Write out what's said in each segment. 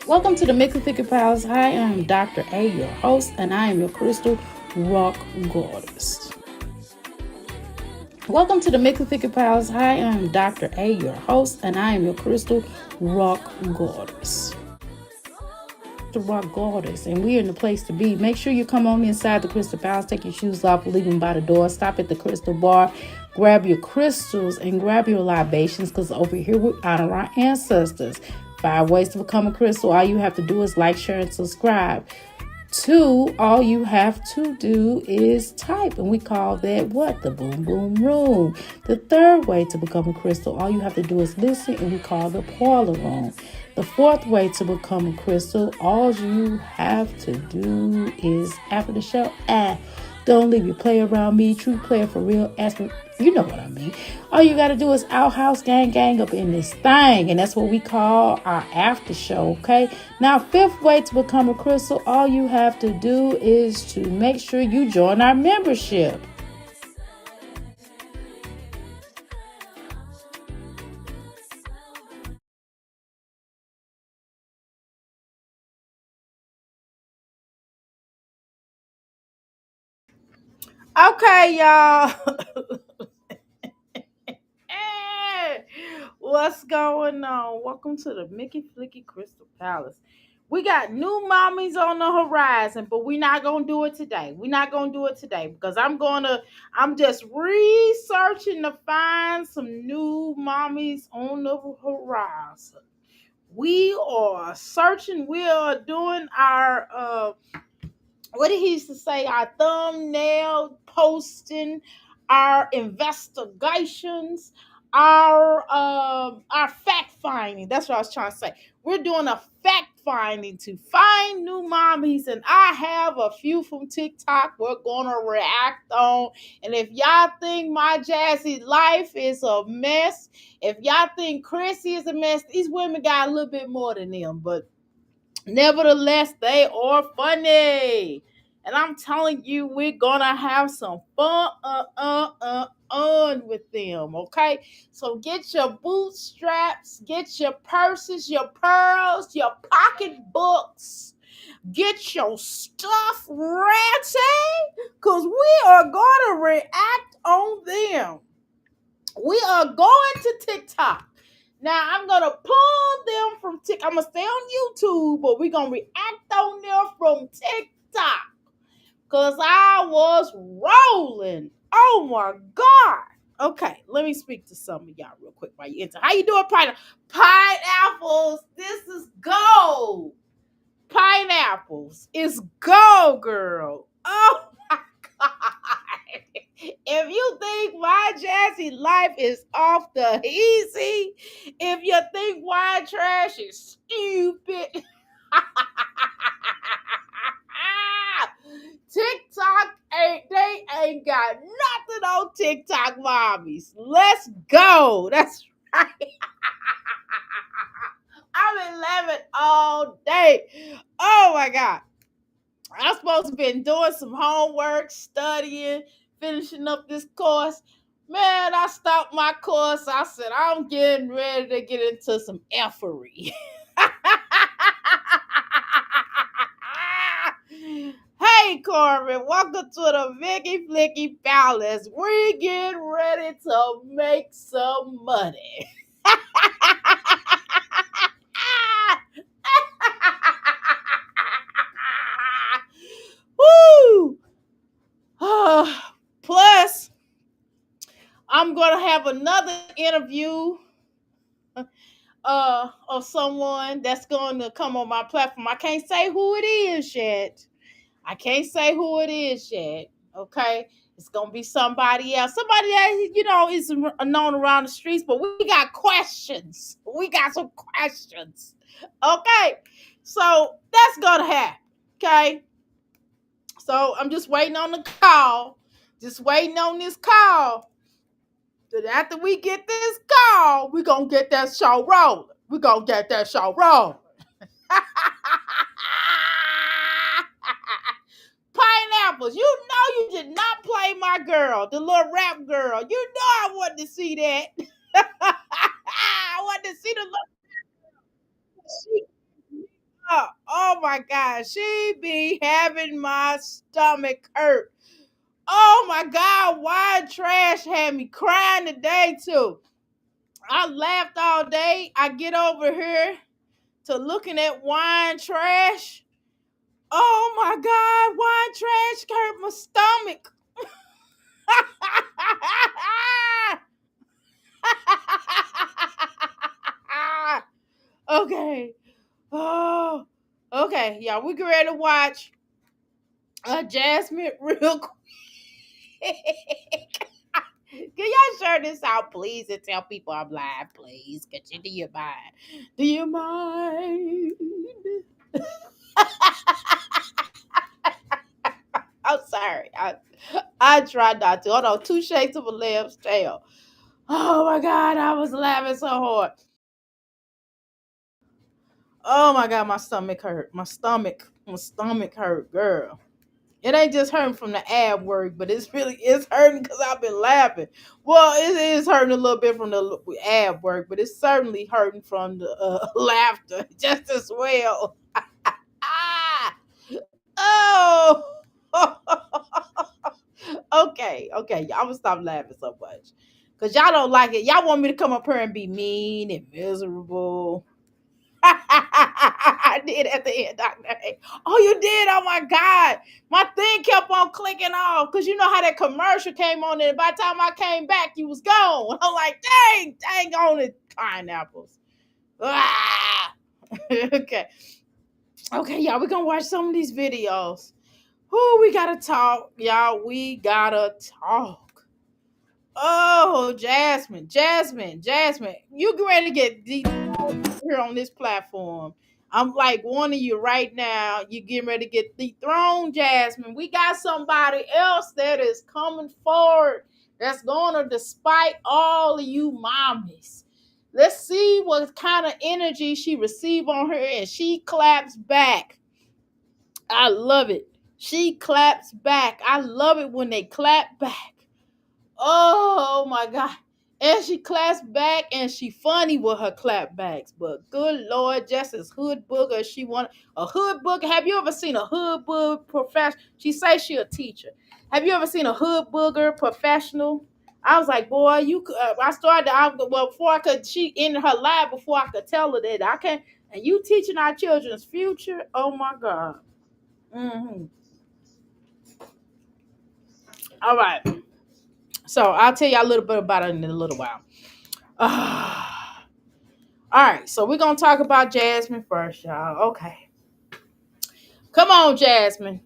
Welcome to the Mix of Thicker Pals. Hi, I'm Dr. A, your host, and I am your crystal rock goddess. Welcome to the Mix of Thicker Pals. Hi, I'm Dr. A, your host, and I am your crystal rock goddess. The rock goddess, and we're in the place to be. Make sure you come on inside the Crystal Palace, take your shoes off, leave them by the door, stop at the crystal bar, grab your crystals and grab your libations, because over here we honor our ancestors. 5 ways to become a crystal. All you have to do is like, share, and subscribe. 2, all you have to do is type, and we call that what? The boom boom room. The 3rd way to become a crystal, all you have to do is listen, and we call the parlor room. The 4th way to become a crystal, all you have to do is after the show, don't leave your play around me. True player for real. Ask me, you know what I mean. All you got to do is outhouse gang up in this thing. And that's what we call our after show, okay? Now, 5th way to become a crystal, all you have to do is to make sure you join our membership. Okay, y'all. Hey, what's going on? Welcome to the Mickey Flicky Crystal Palace. We got new mommies on the horizon, but we're not gonna do it today. We're not gonna do it today because I'm just researching to find some new mommies on the horizon. We are searching, we are doing our what did he used to say, our thumbnail posting, our investigations, our fact finding. That's what I was trying to say. We're doing a fact finding to find new mommies, and I have a few from TikTok we're gonna react on. And if y'all think my Jazzy life is a mess, if y'all think Chrissy is a mess, these women got a little bit more than them, but nevertheless, they are funny. And I'm telling you, we're gonna have some fun with them, okay? So get your bootstraps, get your purses, your pearls, your pocketbooks, get your stuff ready, because we are gonna react on them. We are going to TikTok. Now I'm gonna pull them from TikTok. I'm gonna stay on YouTube, but we're gonna react on them from TikTok. Cause I was rolling. Oh my God. Okay, let me speak to some of y'all real quick while you enter. How you doing, pineapples? This is gold. Pineapples is gold, girl. Oh my God. If you think my Jazzy life is off the easy, if you think white trash is stupid, TikTok ain't got nothing on TikTok, mommies. Let's go. That's right. I've been laughing all day. Oh my God. I'm supposed to been doing some homework, studying, finishing up this course. Man, I stopped my course. I said, I'm getting ready to get into some effery. Hey, Corbin, welcome to the Vicky Flicky Palace. We get ready to make some money. Woo! Plus, I'm gonna have another interview of someone that's going to come on my platform. I can't say who it is yet. I can't say who it is yet. Okay, it's gonna be somebody else, somebody that is known around the streets. But we got questions. We got some questions. Okay, so that's gonna happen. Okay, so I'm just waiting on the call. Just waiting on this call. Then after we get this call, we're going to get that show rolling. We're going to get that show rolling. Pineapples, you know you did not play my girl, the little rap girl. You know I wanted to see that. I wanted to see the little. She Oh my God. She be having my stomach hurt. Oh my God. Wine trash had me crying today too. I laughed all day. I get over here to looking at wine trash. Oh my God. Wine trash hurt my stomach. Okay. Oh, okay. Yeah, we get ready to watch Jasmine real quick. Can y'all share this out, please, and tell people I'm live, please? Continue do you mind? Do you mind? I'm sorry. I tried not to. Hold on, two shakes of a lamb's tail. Oh my God, I was laughing so hard. Oh my God, my stomach hurt. My stomach hurt, girl. It ain't just hurting from the ab work, but it's hurting because I've been laughing. Well, it is hurting a little bit from the ab work, but it's certainly hurting from the laughter just as well. Ah, oh, okay. Y'all gonna stop laughing so much because y'all don't like it. Y'all want me to come up here and be mean and miserable. I did at the end, Dr. A. Oh, you did? Oh my God. My thing kept on clicking off because you know how that commercial came on, and by the time I came back, you was gone. I'm like, dang on it, pineapples. Ah. Okay. Okay, y'all, we're gonna watch some of these videos. Who we gotta talk, y'all. We gotta talk. Oh, Jasmine. You get ready to get deep here on this platform. I'm like warning you right now. You getting ready to get dethroned, Jasmine. We got somebody else that is coming forward that's going to despite all of you mommies. Let's see what kind of energy she receive on her, and she claps back. I love it. She claps back. I love it when they clap back. Oh my God. And she claps back and she funny with her clapbacks. But good Lord, just as hood booger she want a hood booger. Have you ever seen a hood booger professional? She says she a teacher. Have you ever seen a hood booger professional? I was like, boy, you could. I started. Well, before I could, she ended her live before I could tell her that I can't. And you teaching our children's future? Oh my God. Hmm. All right. So I'll tell you a little bit about it in a little while. All right, so we're gonna talk about Jasmine first, y'all. Okay, come on, Jasmine.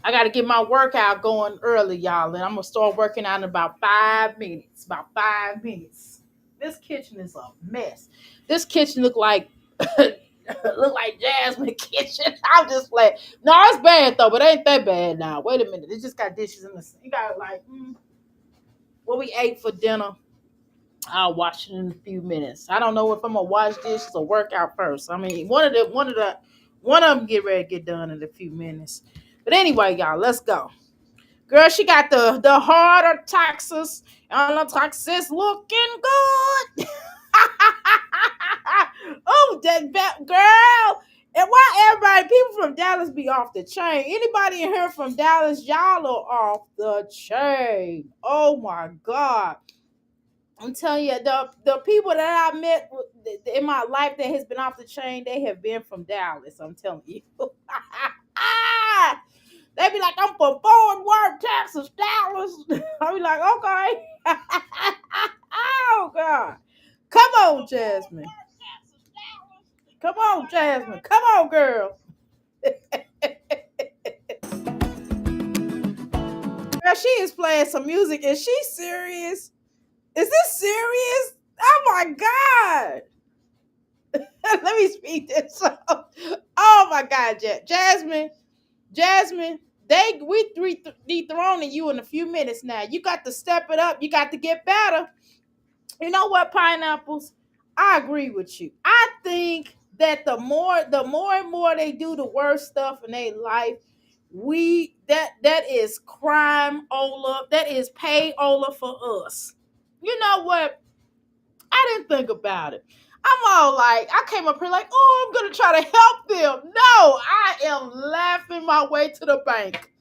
I gotta get my workout going early, y'all, and I'm gonna start working out in about 5 minutes. About 5 minutes. This kitchen is a mess. This kitchen look like Jasmine kitchen. I'm just like, no, it's bad though, but it ain't that bad now. Wait a minute, it just got dishes in the sink. You got like what we ate for dinner. I'll watch it in a few minutes. I don't know if I'm gonna wash dishes or work out first. I mean, one of them get ready to get done in a few minutes. But anyway, y'all, let's go. Girl, she got the harder taxes and the taxes looking good. Oh, that girl. And why everybody, people from Dallas be off the chain? Anybody in here from Dallas, y'all are off the chain. Oh my God. I'm telling you, the people that I met in my life that has been off the chain, they have been from Dallas. I'm telling you. They be like, I'm from Fort Worth, Texas, Dallas. I be like, okay. Oh God. Come on, Jasmine. Come on, Jasmine. Come on, girl. Girl, she is playing some music. Is she serious? Is this serious? Oh my God. Let me speed this up. Oh my God, Jasmine, we dethroning you in a few minutes now. You got to step it up. You got to get better. You know what, pineapples? I agree with you. I think that the more and more they do the worst stuff in their life, that is crime Ola. That is pay Ola for us. You know what? I didn't think about it. I'm all like, I came up here like, oh, I'm gonna try to help them. No, I am laughing my way to the bank.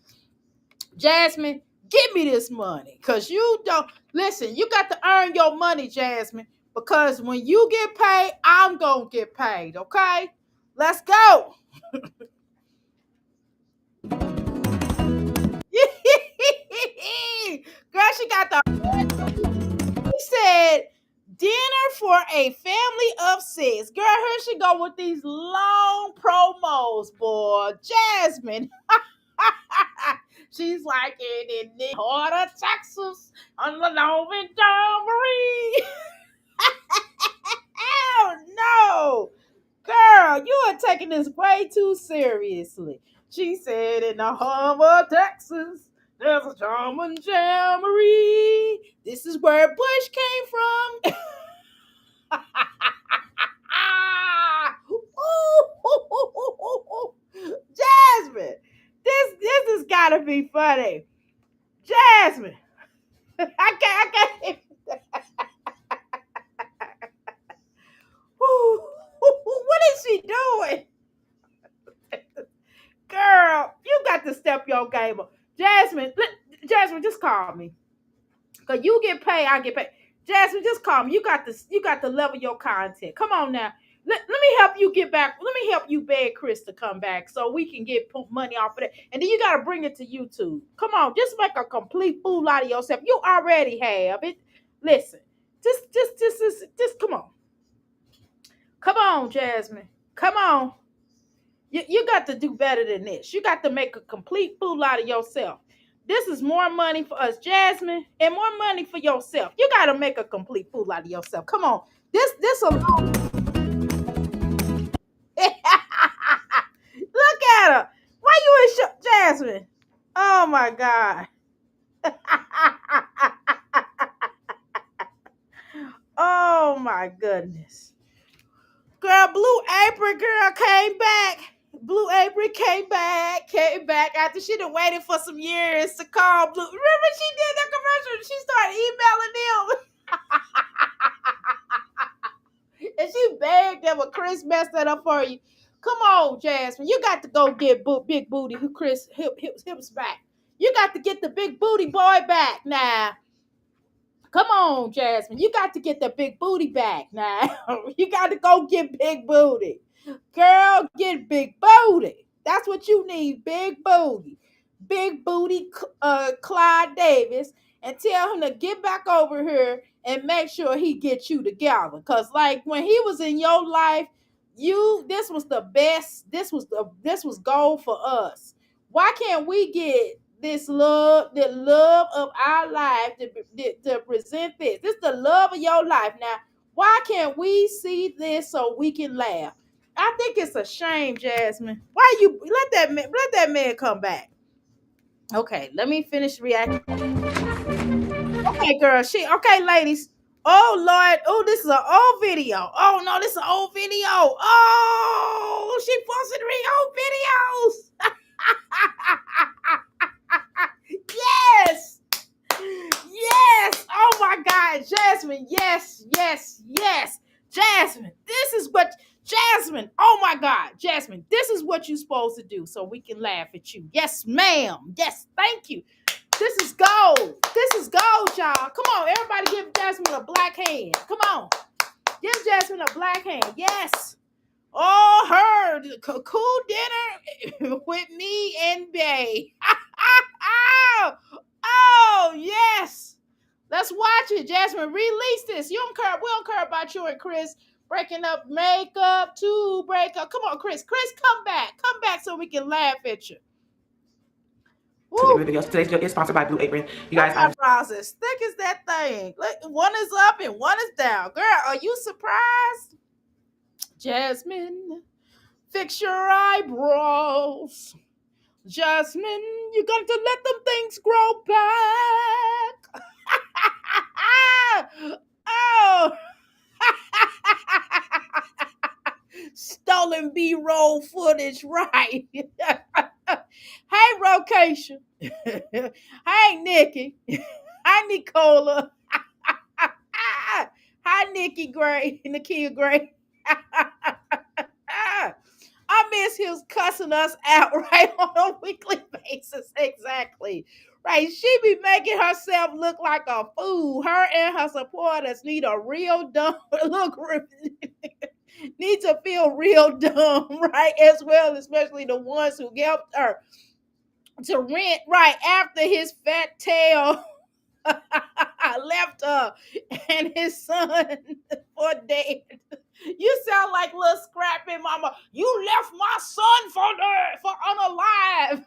Jasmine, give me this money. Cause you don't listen, you got to earn your money, Jasmine. Because when you get paid, I'm gonna get paid. Okay? Let's go. Girl, she got the he said dinner for a family of six. Girl, here she go with these long promos, boy. Jasmine. She's like in the heart of Texas on the Northern Jamboree. Oh no. Girl, you are taking this way too seriously. She said in the home of Texas, there's a German jamboree. This is where Bush came from. Ooh, Jasmine, this has got to be funny. Jasmine, I can't. What is she doing? Girl, you got to step your game up. Jasmine, just call me. Cause you get paid, I get paid. Jasmine, just call me. You got to level your content. Come on now. Let me help you get back. Let me help you beg Chris to come back so we can get money off of that. And then you got to bring it to YouTube. Come on, just make a complete fool out of yourself. You already have it. Listen, just come on. Come on, Jasmine. Come on. You got to do better than this. You got to make a complete fool out of yourself. This is more money for us, Jasmine, and more money for yourself. You got to make a complete fool out of yourself. Come on. This alone. Look at her. Why you in Jasmine? Oh my God. Oh my goodness. Girl, Blue Apron girl came back. Blue Apron came back after she done waited for some years to call Blue. Remember she did that commercial? She started emailing them. And she begged them, but Chris messed that up for you. Come on, Jasmine. You got to go get big booty who Chris hips back. You got to get the big booty boy back now. Come on, Jasmine. You got to get the big booty back now. You got to go get big booty. Girl, get big booty. That's what you need, big booty. Big booty Clyde Davis, and tell him to get back over here and make sure he gets you together. Because like when he was in your life, this was the best. This was gold for us. Why can't we get this love, the love of our life to present this? This is the love of your life. Now, why can't we see this so we can laugh? I think it's a shame, Jasmine. Why you let that man come back? Okay, let me finish reacting. Okay, girl. Okay, ladies. Oh Lord. Oh, this is an old video. Oh no, this is an old video. Oh, she posted old videos. Yes. Yes. Oh my God, Jasmine. Yes, yes, yes. Jasmine, this is what Jasmine. Oh my God, Jasmine, this is what you're supposed to do so we can laugh at you. Yes, ma'am. Yes, thank you. This is gold. This is gold, y'all. Come on, everybody give Jasmine a black hand. Come on. Give Jasmine a black hand. Yes. Oh, her cool dinner with me and Bay. Oh, yes. Let's watch it, Jasmine. Release this. You don't care. We don't care about you and Chris breaking up makeup, to break up. Come on, Chris. Chris, come back. Come back so we can laugh at you. Today's video is sponsored by Blue Apron. You guys, my brows as thick as that thing. Look, one is up and one is down. Girl, are you surprised? Jasmine, fix your eyebrows. Jasmine, you got to let them things grow back. Oh. Stolen B-roll footage, right? Hey, Rocation. Hey, Nikki. Hi, Nicola. Hi, Hi, Nikki Gray, Nakia Gray. I miss his cussing us out right on a weekly basis. Exactly. Right. She be making herself look like a fool. Her and her supporters need a real dumb look need to feel real dumb, right? As well, especially the ones who helped her to rent right after his fat tail left her and his son for dead. You sound like little scrappy mama. You left my son for unalive.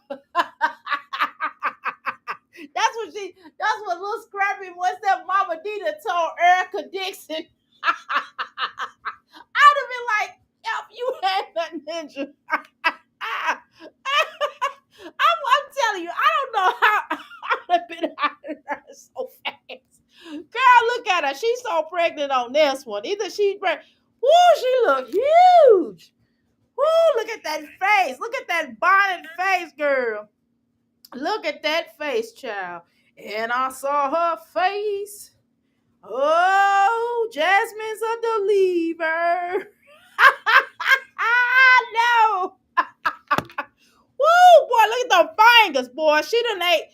That's what little scrappy what's that mama Dita told Erica Dixon. I'd have been like, if you had that ninja. I'm telling you, I don't know how I'd have been out of her so fast. Girl, look at her. She's so pregnant on this one. Either she's pregnant. Woo, she look huge. Woo, look at that face. Look at that bonnet face, girl. Look at that face, child. And I saw her face. Oh, Jasmine's a believer. No. Woo, boy, look at the fingers, boy. She done ate.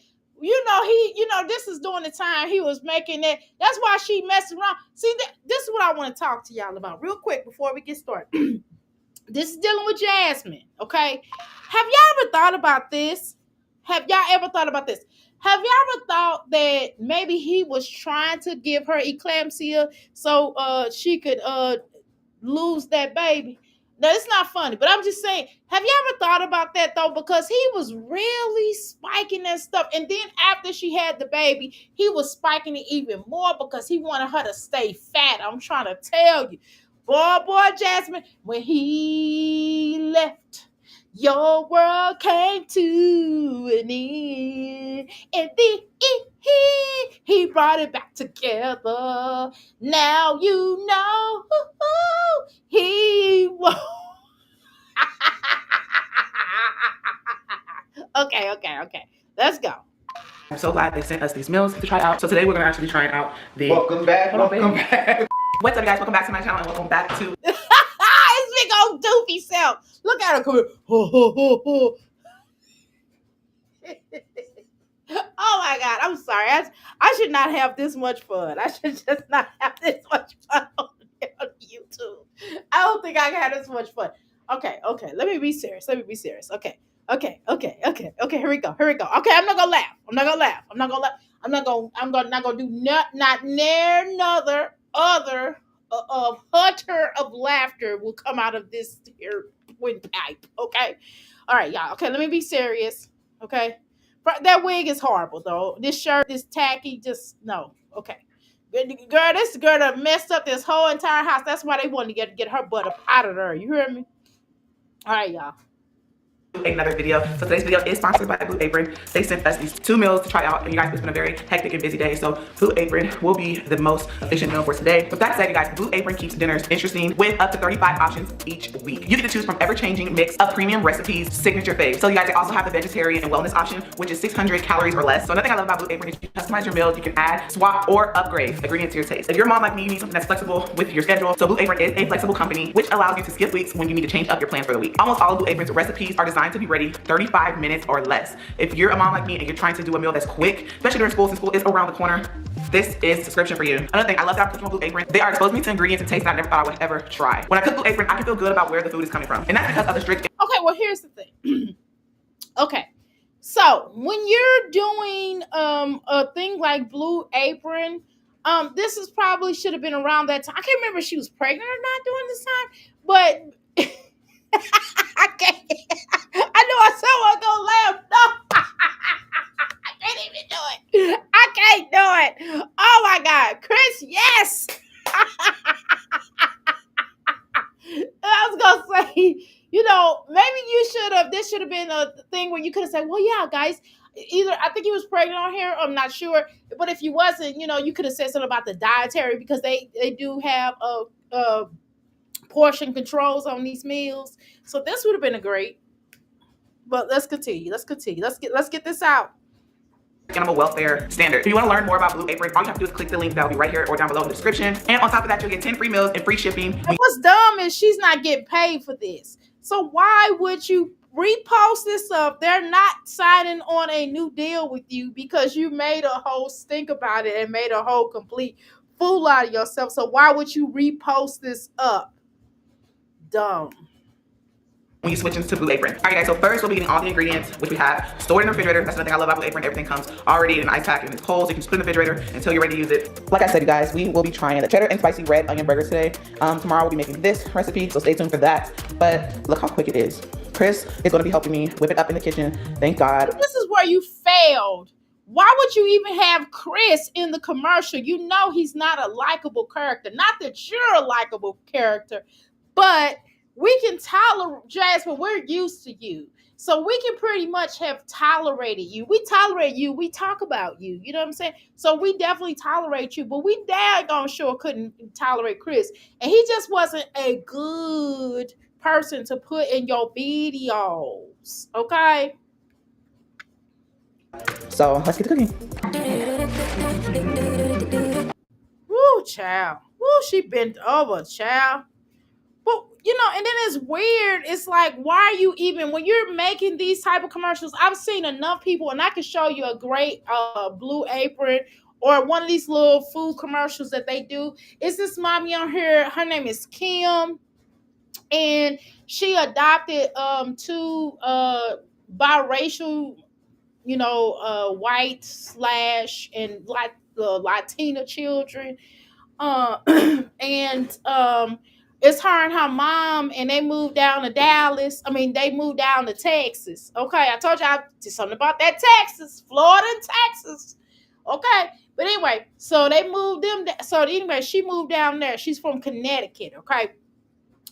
This is during the time he was making that. That's why she messed around. See, this is what I want to talk to y'all about real quick before we get started. This is dealing with Jasmine, okay? Have y'all ever thought about this? Have y'all ever thought that maybe he was trying to give her eclampsia so she could lose that baby? Now, it's not funny, but I'm just saying, have you ever thought about that, though? Because he was really spiking that stuff. And then after she had the baby, he was spiking it even more because he wanted her to stay fat. I'm trying to tell you. Boy, Jasmine, when he left, your world came to an end. And then he brought it back together. Now you know he won't. Okay. Let's go. I'm so glad they sent us these meals to try out. So today we're gonna actually be trying out the. Welcome back. What's up, you guys? Welcome back to my channel and welcome back to. His big old doofy self. Look at her come here. Oh my God, I'm sorry. I should not have this much fun. I should just not have this much fun on YouTube. I don't think I can have this much fun. Okay. Let me be serious. Okay. Here we go. Okay, I'm not gonna laugh. I'm not gonna do not near another hutter of laughter will come out of this here windpipe. Okay. All right, y'all. Okay, let me be serious. Okay. That wig is horrible though. This shirt is tacky. Just no. Okay. Girl, this girl done messed up this whole entire house. That's why they wanted to get her butt up out of there. You hear me? All right, y'all. Another video. So today's video is sponsored by Blue Apron. They sent us these 2 meals to try out, and you guys, it's been a very hectic and busy day, so Blue Apron will be the most efficient meal for today. With that said, you guys, Blue Apron keeps dinners interesting with up to 35 options each week. You get to choose from ever-changing mix of premium recipes, signature faves. So you guys, they also have the vegetarian and wellness option, which is 600 calories or less. So another thing I love about Blue Apron is you customize your meals. You can add, swap, or upgrade ingredients to your taste. If you're a mom like me, you need something that's flexible with your schedule. So Blue Apron is a flexible company, which allows you to skip weeks when you need to change up your plans for the week. Almost all of Blue Apron's recipes are designed to be ready 35 minutes or less. If you're a mom like me and you're trying to do a meal that's quick, especially during school, since school is around the corner, this is subscription for you. Another thing I love about cooking on Blue Apron, they are exposing me to ingredients and tastes that I never thought I would ever try. When I cook Blue Apron, I can feel good about where the food is coming from. And that's because of the strict. Okay, well, here's the thing. Okay. So when you're doing a thing like Blue Apron, this is probably should have been around that time. I can't remember if she was pregnant or not during this time, but I can't. I know I said gonna laugh. No, I can't even do it. I can't do it. Oh my God, Chris, yes. I was gonna say, maybe you should have. This should have been a thing where you could have said, "Well, yeah, guys." Either I think he was pregnant on here. I'm not sure, but if he wasn't, you could have said something about the dietary because they do have a portion controls on these meals. So this would have been a great. But let's continue. Let's get this out. animal welfare standard. If you want to learn more about Blue Apron, all you have to do is click the link that will be right here or down below in the description. And on top of that, you'll get 10 free meals and free shipping. What's dumb is she's not getting paid for this. So why would you repost this up? They're not signing on a new deal with you because you made a whole stink about it and made a whole complete fool out of yourself. So why would you repost this up? Dumb. When you switch into Blue Apron. All right, guys, so first we'll be getting all the ingredients, which we have stored in the refrigerator. That's another thing I love about Blue Apron. Everything comes already in an ice pack and it's cold, so you can just put it in the refrigerator until you're ready to use it. Like I said, you guys, we will be trying the cheddar and spicy red onion burgers today. Tomorrow we'll be making this recipe, so stay tuned for that. But look how quick it is. Chris is going to be helping me whip it up in the kitchen. Thank God. This is where you failed. Why would you even have Chris in the commercial? You know he's not a likable character. Not that you're a likable character, but we can tolerate, Jasmine, we're used to you. So we can pretty much have tolerated you. We tolerate you. We talk about you. You know what I'm saying? So we definitely tolerate you, but we daggone sure couldn't tolerate Chris. And he just wasn't a good person to put in your videos. Okay? So let's get to cooking. Woo, child. Woo, she bent over, child. But you know, and then it's weird. It's like, why are you even, when you're making these type of commercials? I've seen enough people, and I can show you a great Blue Apron or one of these little food commercials that they do. It's this mommy on here. Her name is Kim, and she adopted two biracial, white slash and like Latina children. And it's her and her mom, and they moved down to Dallas. I mean, they moved down to Texas. Okay, I told you I did something about that Texas, Florida and Texas. Okay, but anyway, so they moved them. So anyway, she moved down there. She's from Connecticut. Okay,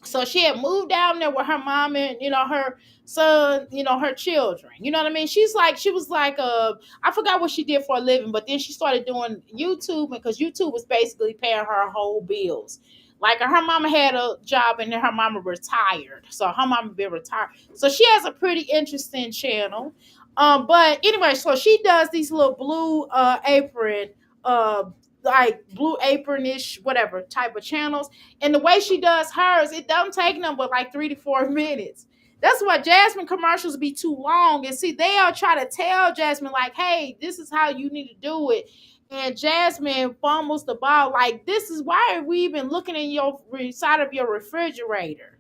so she had moved down there with her mom and her son, her children. You know what I mean? She was like I forgot what she did for a living, but then she started doing YouTube, because YouTube was basically paying her whole bills. Like her mama had a job and then her mama retired. So her mama been retired. So she has a pretty interesting channel. But anyway, so she does these little Blue Apron like Blue Apron-ish, whatever type of channels. And the way she does hers, it doesn't take them but like 3 to 4 minutes. That's why Jasmine commercials be too long. And see, they'll try to tell Jasmine, like, hey, this is how you need to do it. And Jasmine fumbles the ball. Like, this is why are we even looking in your side of your refrigerator?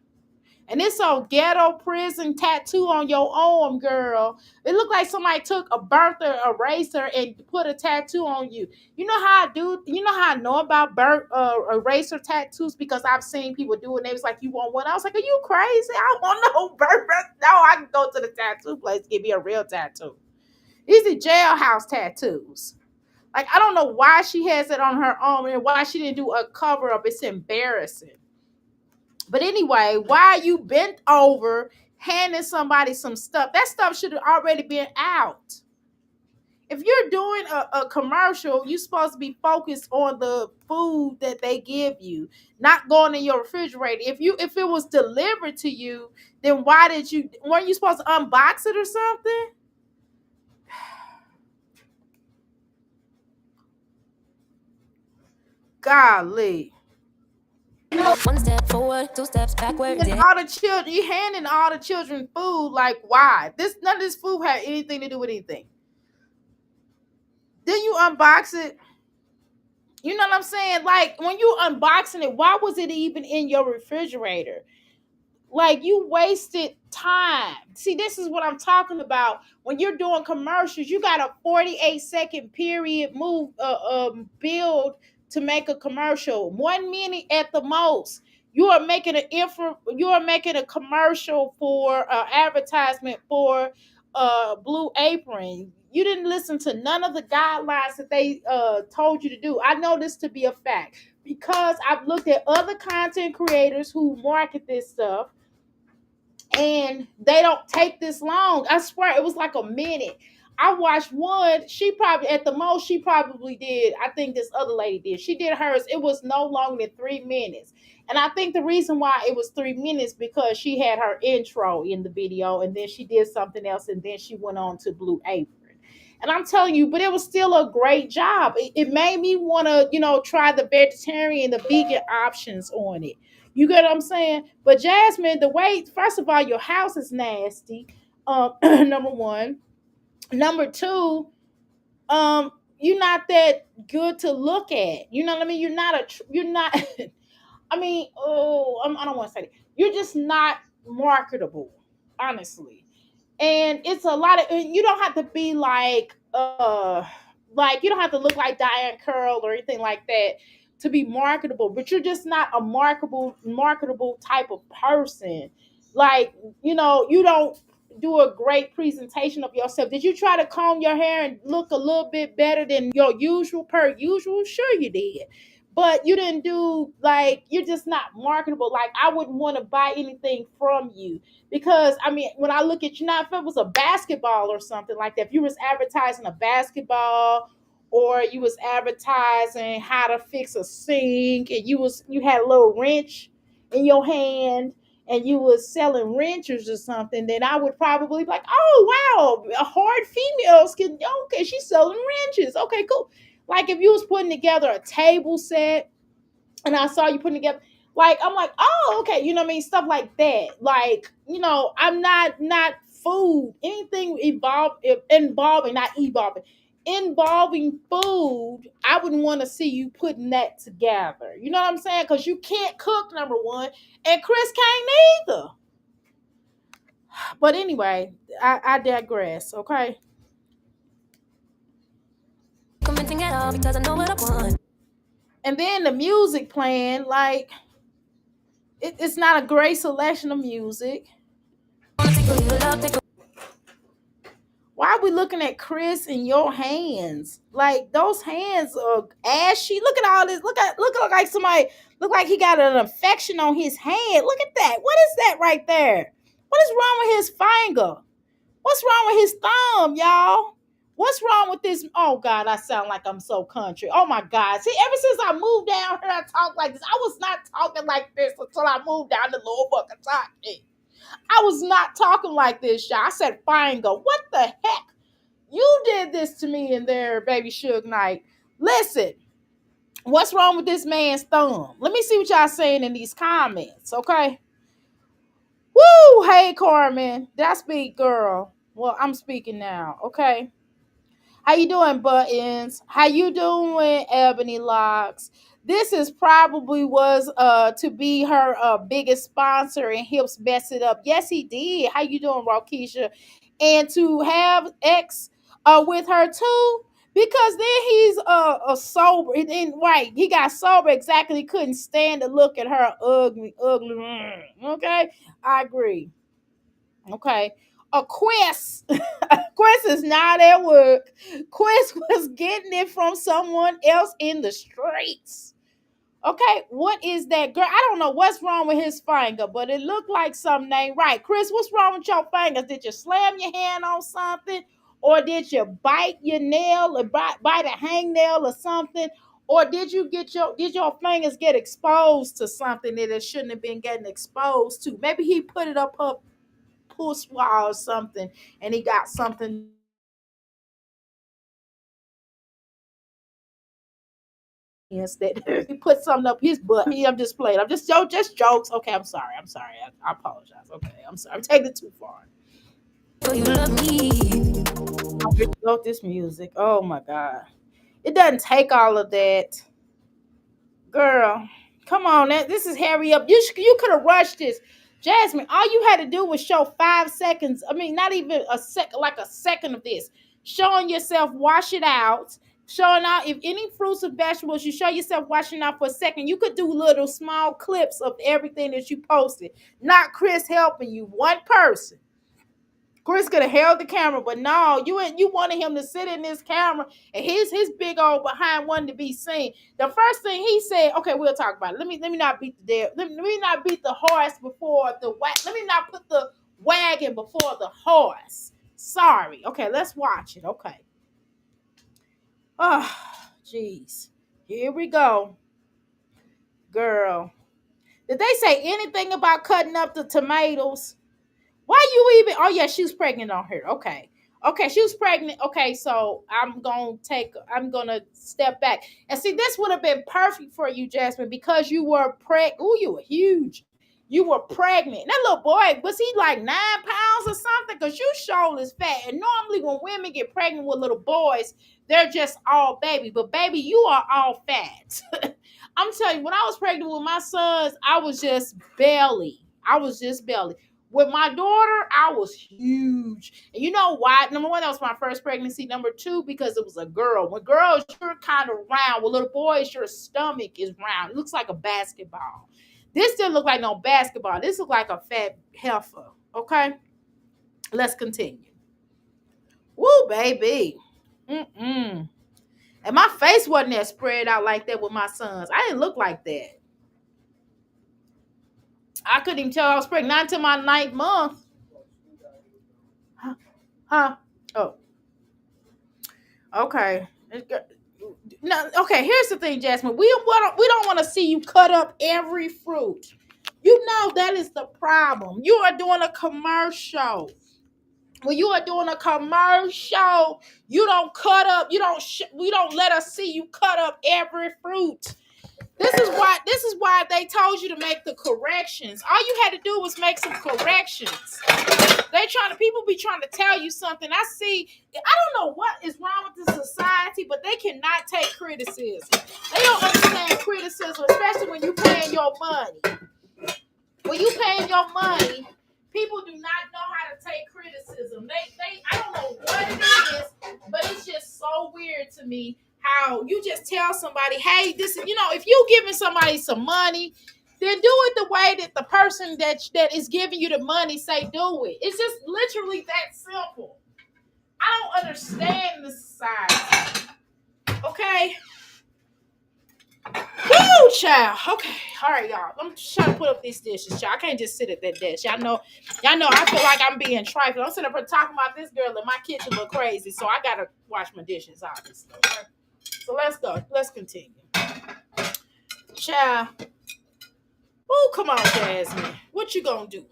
And it's a ghetto prison tattoo on your arm, girl. It looked like somebody took a burnt eraser and put a tattoo on you. You know how I do? You know how I know about burnt eraser tattoos? Because I've seen people do it. And they was like, you want one? I was like, are you crazy? I don't want no burnt. No, I can go to the tattoo place, give me a real tattoo. These are jailhouse tattoos. Like, I don't know why she has it on her arm and why she didn't do a cover up. It's embarrassing. But anyway, why you bent over handing somebody some stuff? That stuff should have already been out. If you're doing a commercial, you're supposed to be focused on the food that they give you, not going in your refrigerator. If it was delivered to you, then weren't you supposed to unbox it or something? Golly. One step forward, 2 steps backward. And all the children, you handing all the children food. Like, why? None of this food had anything to do with anything. Then you unbox it. You know what I'm saying? Like, when you unboxing it, why was it even in your refrigerator? Like, you wasted time. See, this is what I'm talking about. When you're doing commercials, you got a 48-second period build to make a commercial. 1 minute at the most. You are making a commercial for advertisement for Blue Apron. You didn't listen to none of the guidelines that they told you to do. I know this to be a fact because I've looked at other content creators who market this stuff, and they don't take this long. I swear it was like a minute. I watched one. She probably, at the most, she probably did. I think this other lady did. She did hers. It was no longer than 3 minutes. And I think the reason why it was 3 minutes because she had her intro in the video, and then she did something else, and then she went on to Blue Apron. And I'm telling you, but it was still a great job. It made me want to, try the vegetarian, the vegan options on it. You get what I'm saying? But Jasmine, the way, first of all, your house is nasty. Number one. Number two, you're not that good to look at. You know what I mean? You're not. I mean, I don't want to say that. You're just not marketable, honestly. And it's a lot of, you don't have to be like you don't have to look like Diane Curl or anything like that to be marketable, but you're just not a marketable type of person. Like, you don't do a great presentation of yourself. Did you try to comb your hair and look a little bit better than your usual per usual? Sure you did. But you didn't do, like, you're just not marketable. Like, I wouldn't want to buy anything from you because, I mean, when I look at you now, if it was a basketball or something like that, if you was advertising a basketball or you was advertising how to fix a sink and you had a little wrench in your hand and you was selling wrenches or something, then I would probably be like, oh wow, a hard females can, okay, she's selling wrenches. Okay, cool. Like if you was putting together a table set and I saw you putting together, like, I'm like, oh, okay, you know what I mean? Stuff like that. Like, I'm not food. Anything involving food, I wouldn't want to see you putting that together. You know what I'm saying? Because you can't cook, number one, and Chris can't either. But anyway, I digress, okay? Commenting at all because I know what I want. And then the music playing, like, it's not a great selection of music. Wanna take a little love, take a Why are we looking at Chris in your hands? Like those hands are ashy. Look at all this. Look like somebody look like he got an infection on his hand. Look at that. What is that right there? What is wrong with his finger? What's wrong with his thumb, y'all? What's wrong with this? Oh God, I sound like I'm so country. Oh my God. See, ever since I moved down here, I talk like this. I was not talking like this until I moved down to Lower Buckatee. I was not talking like this, y'all. I said finger. What the heck? You did this to me in there, baby Suge Knight. Listen, what's wrong with this man's thumb? Let me see what y'all saying in these comments, okay? Woo! Hey, Carmen. Did I speak, girl? Well, I'm speaking now, okay? How you doing, Buttons? How you doing, Ebony Locks? This is probably was to be her biggest sponsor, and Hips messed it up. Yes, he did. How you doing, Rokisha? And to have X with her too, because then he's a sober. And right, he got sober exactly. Couldn't stand to look at her ugly. Okay, I agree. Okay. A Quest. Quest is not at work. Quest was getting it from someone else in the streets. Okay, what is that, girl? I don't know what's wrong with his finger, but it looked like something ain't right. Chris, what's wrong with your fingers? Did you slam your hand on something? Or did you bite your nail or bite a hangnail or something? Or did your fingers get exposed to something that it shouldn't have been getting exposed to? Maybe he put it up her puss or something and he got something that he put something up his butt. I'm just playing. I'm just jokes. Okay, I'm sorry. I apologize. Okay, I'm sorry. I'm taking it too far. so you love me. I really love this music. Oh my God. It doesn't take all of that. Girl, come on. This is hurry up. You could have rushed this. Jasmine, all you had to do was show 5 seconds. I mean, not even a second, like a second of this. Showing yourself, wash it out. Showing out if any fruits or vegetables, you show yourself washing out for a second. You could do little small clips of everything that you posted. Not Chris helping you, one person. Chris could have held the camera, but no, you wanted him to sit in this camera and his big old behind wanted to be seen. The first thing he said, okay, we'll talk about it. Let me not beat the dead. Let me not beat the horse before the let me not put the wagon before the horse. Sorry. Okay, let's watch it. Okay. Oh, jeez. Here we go. Girl. Did they say anything about cutting up the tomatoes? Why you even? Oh yeah, she was pregnant on her. Okay, Okay, she was pregnant. Okay, so I'm gonna step back. And see, this would have been perfect for you, Jasmine, because you were pregnant. Oh, you were huge. You were pregnant. That little boy, was he like 9 pounds or something? Because you sure is fat. And normally when women get pregnant with little boys, they're just all baby. But baby, you are all fat. I'm telling you, when I was pregnant with my sons, I was just belly. I was just belly. With my daughter, I was huge. And you know why? Number one, that was my first pregnancy. Number two, because it was a girl. When girls, you're kind of round. With little boys, your stomach is round. It looks like a basketball. This didn't look like no basketball. This looked like a fat heifer. Okay? Let's continue. Woo, baby. Mm-mm. And my face wasn't that spread out like that with my sons. I didn't look like that. I couldn't even tell I was pregnant. Not until my 9th month. Huh? Oh, okay. No, okay. Here's the thing, Jasmine. We don't want to see you cut up every fruit. You know that is the problem. You are doing a commercial. When you are doing a commercial, you don't cut up. We don't let us see you cut up every fruit. This is why they told you to make the corrections. All you had to do was make some corrections. People be trying to tell you something. I see, I don't know what is wrong with the society, but they cannot take criticism. They don't understand criticism, especially when you paying your money. When you paying your money, people do not know how to take criticism. I don't know what it is, but it's just so weird to me how you just tell somebody, hey, this is, if you giving somebody some money, then do it the way that the person that is giving you the money say do it. It's just literally that simple. I don't understand the society. Okay? Woo, child. Okay. All right, y'all. I'm just trying to put up these dishes, child. I can't just sit at that desk. Y'all know, I feel like I'm being trifling. I'm sitting up here talking about this girl and my kitchen look crazy, so I gotta wash my dishes, obviously. Okay? So let's go. Let's continue. Child. Oh, come on, Jasmine. What you gonna do?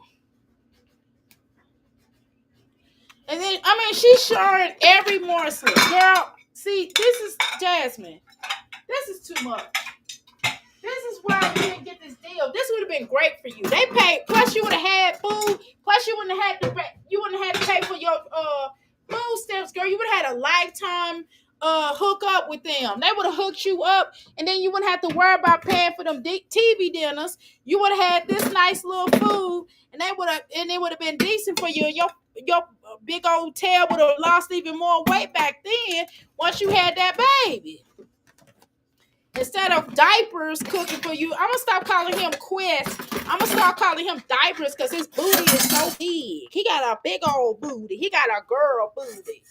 And then, she's showing every morsel. Girl, see, this is Jasmine. This is too much. This is why you didn't get this deal. This would have been great for you. They paid, plus you would have had food, plus you wouldn't have had to pay for your food stamps, girl. You would have had a lifetime hook up with them. They would have hooked you up, and then you wouldn't have to worry about paying for them TV dinners. You would have had this nice little food, and it would have been decent for you. Your big old tail would have lost even more weight back then once you had that baby. Instead of diapers cooking for you, I'm going to stop calling him Quest. I'm going to start calling him diapers because his booty is so big. He got a big old booty. He got a girl booty.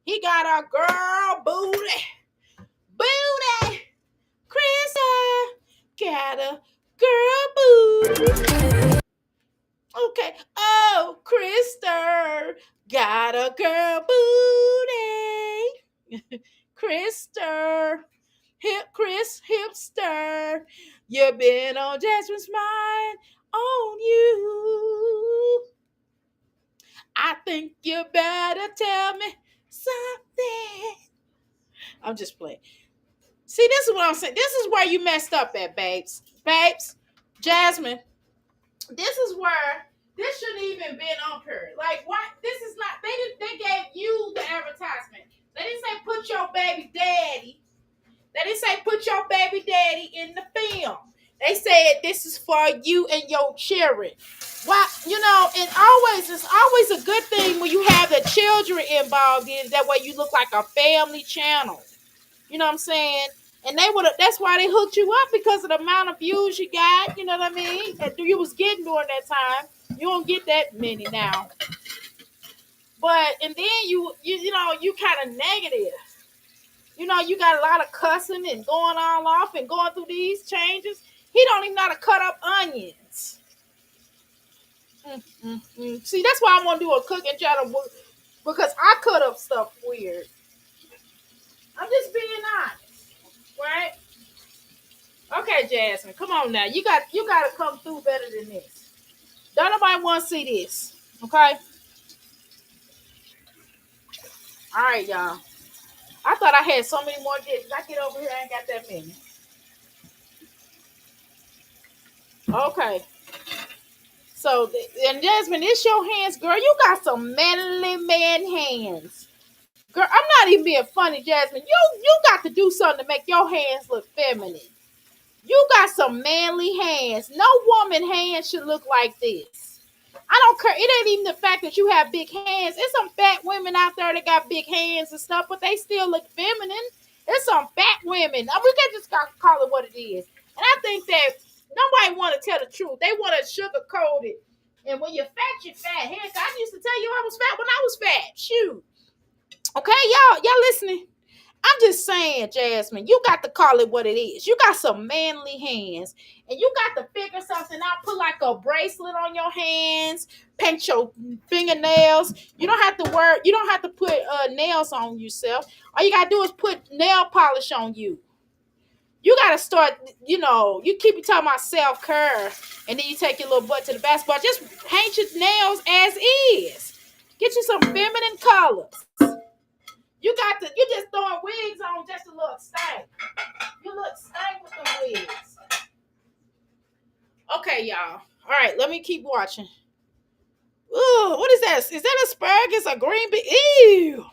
He got a girl booty. Booty. Krista got a girl booty. Okay. Oh, Krista got a girl booty. Krista. Chris Hipster, you've been on Jasmine's mind on you. I think you better tell me something. I'm just playing. See, this is what I'm saying. This is where you messed up at, babes. Babes, Jasmine, this is where this shouldn't even been up here. Like, what? This is not, they gave you the advertisement. They didn't say put your baby daddy. They didn't say put your baby daddy in the film. They said this is for you and your children. Why, and it's always a good thing when you have the children involved in it. That way you look like a family channel. You know what I'm saying? And that's why they hooked you up, because of the amount of views you got, you know what I mean? That you was getting during that time. You don't get that many now. But and then you kind of negative. You got a lot of cussing and going all off and going through these changes. He don't even know how to cut up onions. See, that's why I want to do a cooking channel, because I cut up stuff weird. I'm just being honest, right? Okay, Jasmine, come on now. You got to come through better than this. Don't nobody want to see this, okay? All right, y'all. I thought I had so many more dishes. I get over here, I ain't got that many. Okay. So, and Jasmine, it's your hands, girl. You got some manly man hands. Girl, I'm not even being funny, Jasmine. You got to do something to make your hands look feminine. You got some manly hands. No woman hands should look like this. I don't care. It ain't even the fact that you have big hands. It's some fat women out there that got big hands and stuff, but they still look feminine. It's some fat women. We can just call it what it is. And I think that nobody want to tell the truth. They want to sugarcoat it. And when you're fat, you're fat. Heck, I used to tell you I was fat when I was fat. Shoot. Okay, y'all listening? I'm just saying, Jasmine, you got to call it what it is. You got some manly hands, and you got to figure something out. Put like a bracelet on your hands, paint your fingernails. You don't have to wear. You don't have to put nails on yourself. All you gotta do is put nail polish on you. You gotta start. You keep talking about self care, and then you take your little butt to the basketball. Just paint your nails as is. Get you some feminine colors. You just throwing wigs on just to look stank. You look stank with the wigs. Okay, y'all. All right, let me keep watching. Ooh, what is that? Is that asparagus or green bean? Ew.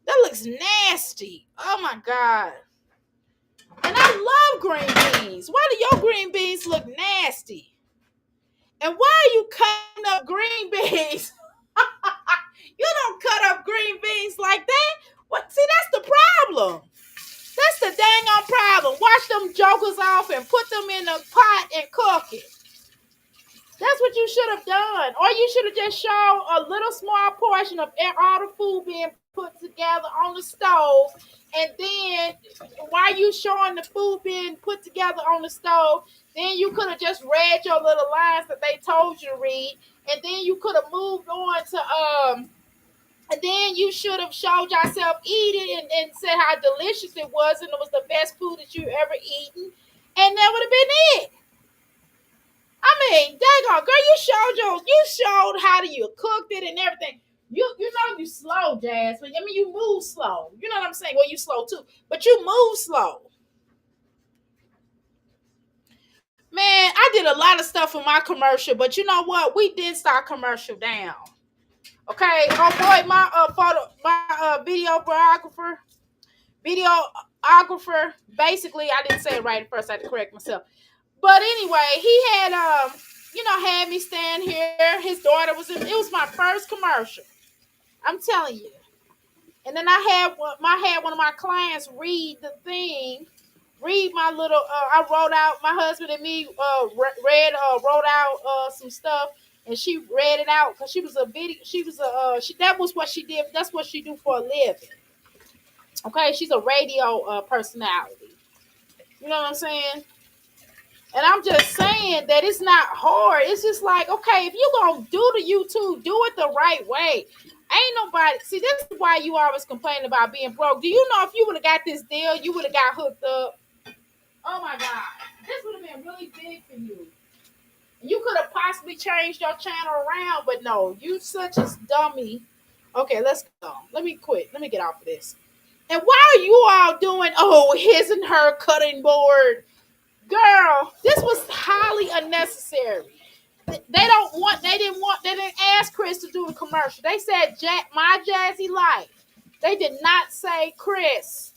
That looks nasty. Oh my God. And I love green beans. Why do your green beans look nasty? And why are you cutting up green beans? You don't cut up green beans like that. What? See, that's the problem. That's the dang on problem. Wash them jokers off and put them in a pot and cook it. That's what you should have done. Or you should have just shown a little small portion of all the food being put together on the stove. And then while you showing the food being put together on the stove, then you could have just read your little lines that they told you to read. And then you could have moved on to and then you should have showed yourself eating and said how delicious it was and it was the best food that you ever eaten. And that would have been it. I mean, daggone, girl, you showed how you cooked it and everything. You know you slow, Jasmine. I mean, you move slow. You know what I'm saying? Well, you slow too, but you move slow. Man, I did a lot of stuff for my commercial, but you know what? We did start commercial down. Okay, oh boy, my videographer. Basically, I didn't say it right at first. I had to correct myself. But anyway, he had had me stand here. His daughter was in. It was my first commercial. I'm telling you. And then I had one of my clients read the thing. Read my little. I wrote out. My husband and me wrote out some stuff, and she read it out because she was a video. She was a. That was what she did. That's what she do for a living. Okay, she's a radio personality. You know what I'm saying? And I'm just saying that it's not hard. It's just like, okay, if you gonna do the YouTube, do it the right way. Ain't nobody see. This is why you always complain about being broke. Do you know if you would have got this deal, you would have got hooked up? Oh my God, this would have been really big for you. You could have possibly changed your channel around, but no, you such a dummy. Okay, let's go. Let me quit. Let me get off of this. And why are you all doing, his and her cutting board? Girl, this was highly unnecessary. They didn't ask Chris to do a commercial. They said, my Jazzy life. They did not say Chris.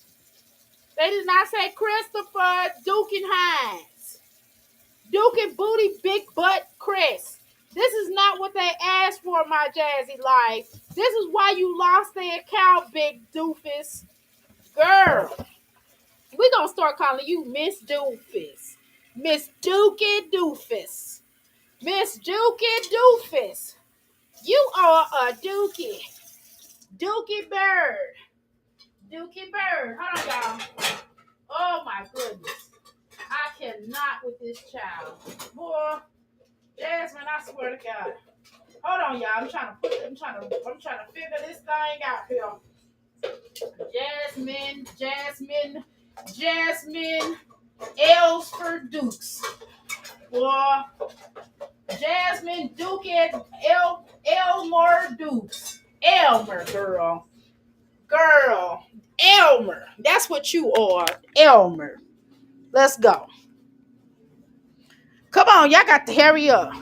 They did not say Christopher Duke and Hines. Duke and Booty Big Butt Chris. This is not what they asked for, my Jazzy life. This is why you lost their account, Big Doofus. Girl, we're going to start calling you Miss Doofus. Miss Dookie Doofus. Miss Dookie Doofus. You are a Dookie. Dookie Bird. Dookie Bird. Hold on, y'all. Oh, my goodness. I cannot with this child. Boy, Jasmine, I swear to God. Hold on, y'all. I'm trying to figure this thing out here. Jasmine Ellsford Dukes. Boy, Jasmine Duke Elmer Dukes. Elmer, girl. Girl, Elmer. That's what you are, Elmer. Let's go. Come on, y'all got to hurry up.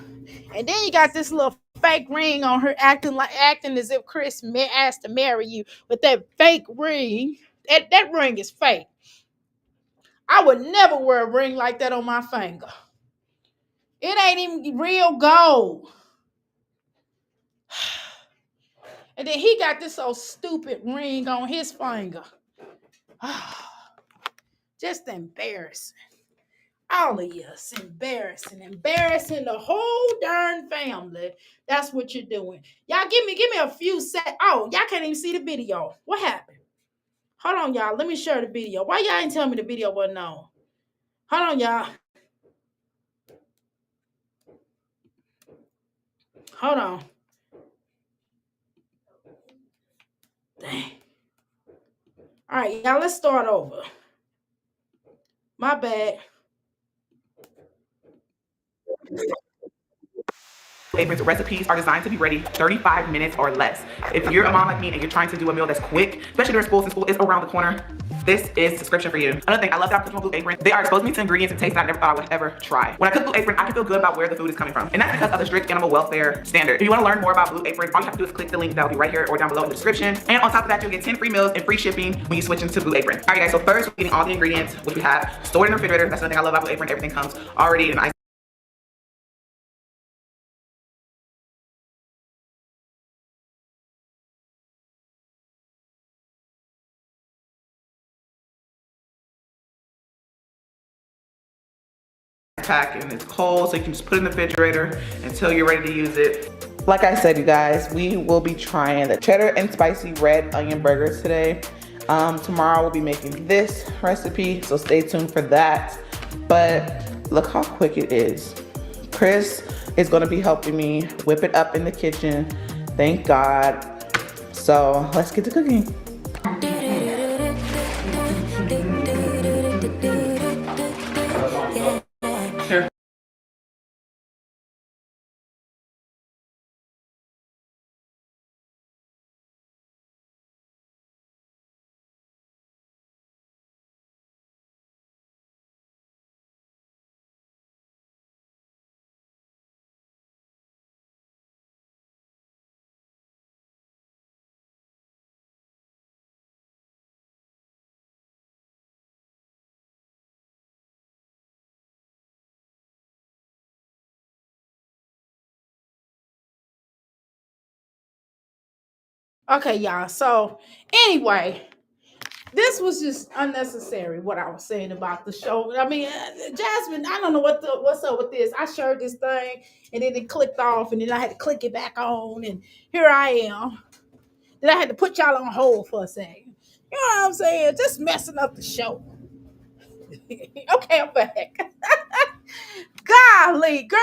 And then you got this little fake ring on her, acting as if Chris asked to marry you with that fake ring. That ring is fake. I would never wear a ring like that on my finger. It ain't even real gold. And then he got this old stupid ring on his finger. Just embarrassing. All of us embarrassing the whole darn family. That's what you're doing. Y'all give me a few seconds. Oh, y'all can't even see the video. What happened? Hold on, y'all. Let me share the video. Why y'all ain't tell me the video wasn't on? Hold on, y'all. Hold on. Dang. All right, y'all, let's start over. My bad. Apron's recipes are designed to be ready 35 minutes or less. If you're a mom like me and you're trying to do a meal that's quick, especially during school, since school is around the corner, this is the subscription for you. Another thing, I love that I'm cooking on Blue Apron. They are exposing me to ingredients and tastes that I never thought I would ever try. When I cook Blue Apron, I can feel good about where the food is coming from. And that's because of the strict animal welfare standard. If you want to learn more about Blue Apron, all you have to do is click the link that will be right here or down below in the description. And on top of that, you'll get 10 free meals and free shipping when you switch into Blue Apron. All right, guys, so first we're getting all the ingredients, which we have stored in the refrigerator. That's another thing I love about Blue Apron. Everything comes already in an ice pack, and it's cold, so you can just put it in the refrigerator until you're ready to use it. Like I said, you guys, we will be trying the cheddar and spicy red onion burgers today. Tomorrow we'll be making this recipe, so stay tuned for that. But look how quick it is. Chris is gonna be helping me whip it up in the kitchen. Thank God. So let's get to cooking. Here. Okay, y'all. So anyway, this was just unnecessary what I was saying about the show. I mean, Jasmine, I don't know what's up with this. I shared this thing and then it clicked off and then I had to click it back on and here I am. Then I had to put y'all on hold for a second. You know what I'm saying? Just messing up the show. Okay, I'm back. Golly, girl,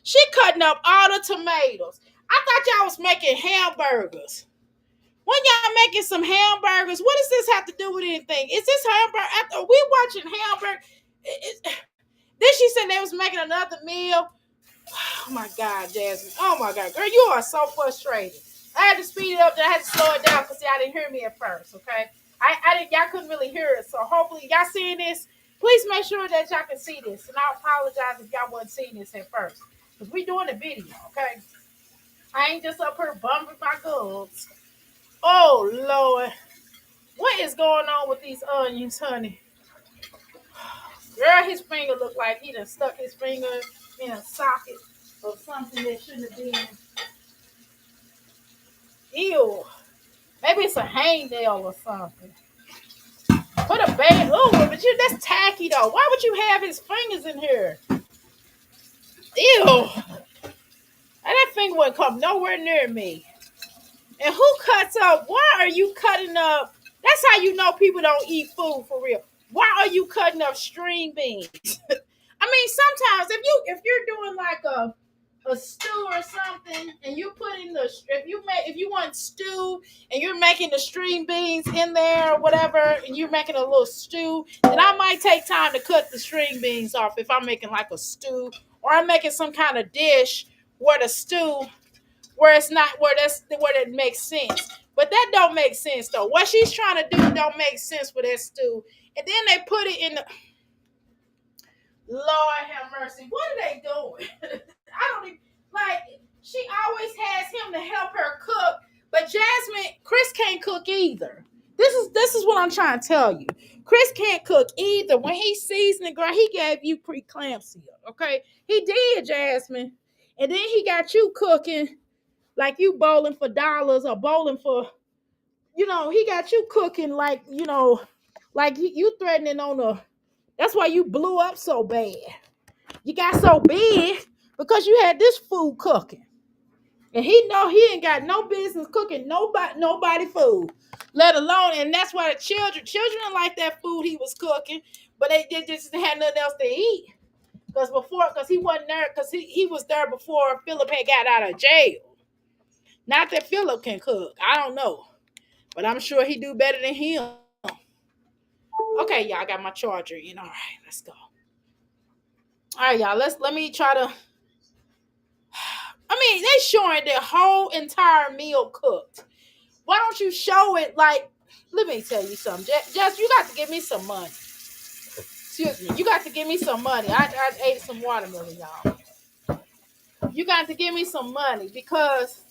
she cutting up all the tomatoes. I thought y'all was making hamburgers. When y'all making some hamburgers, what does this have to do with anything? Is this hamburger? After we watching hamburger, then she said they was making another meal. Oh my God, Jasmine. Oh my God, girl, you are so frustrated. I had to speed it up, then I had to slow it down because y'all didn't hear me at first. Okay, I didn't. Y'all couldn't really hear it, so hopefully y'all seeing this. Please make sure that y'all can see this, and I apologize if y'all wasn't seeing this at first because we doing a video. Okay, I ain't just up here bumping my gums. Oh Lord, what is going on with these onions, honey? Girl, his finger looked like he done stuck his finger in a socket of something that shouldn't have been. Ew. Maybe it's a hangnail or something. Put a bag. Oh, but that's tacky though. Why would you have his fingers in here? Ew. And that finger wouldn't come nowhere near me. And who cuts up? Why are you cutting up? That's how you know people don't eat food for real. Why are you cutting up string beans? I mean, sometimes if you're doing like a stew or something, and you put in if you want stew and you're making the string beans in there or whatever, and you're making a little stew, then I might take time to cut the string beans off if I'm making like a stew or I'm making some kind of dish where the stew where it's not where that makes sense. But that don't make sense though. What she's trying to do don't make sense with that stew. And then they put it in the Lord have mercy. What are they doing? I don't even like. She always has him to help her cook, but Jasmine, Chris can't cook either. This is what I'm trying to tell you. Chris can't cook either. When he seasoned, girl, he gave you preeclampsia. Okay, he did, Jasmine, and then he got you cooking like you bowling for dollars or bowling for, he got you cooking like like you threatening on a. That's why you blew up so bad. You got so big because you had this food cooking. And he know he ain't got no business cooking nobody food, let alone, and that's why the children didn't like that food he was cooking, but they just had nothing else to eat. Because he wasn't there, because he was there before Philip had got out of jail. Not that Philip can cook. I don't know. But I'm sure he do better than him. Okay, y'all, I got my charger in. All right, let's go. All right, y'all, let me try to. I mean, they showing the whole entire meal cooked. Why don't you show it like, let me tell you something. Jess, you got to give me some money. Excuse me. You got to give me some money. I ate some watermelon, y'all. You got to give me some money because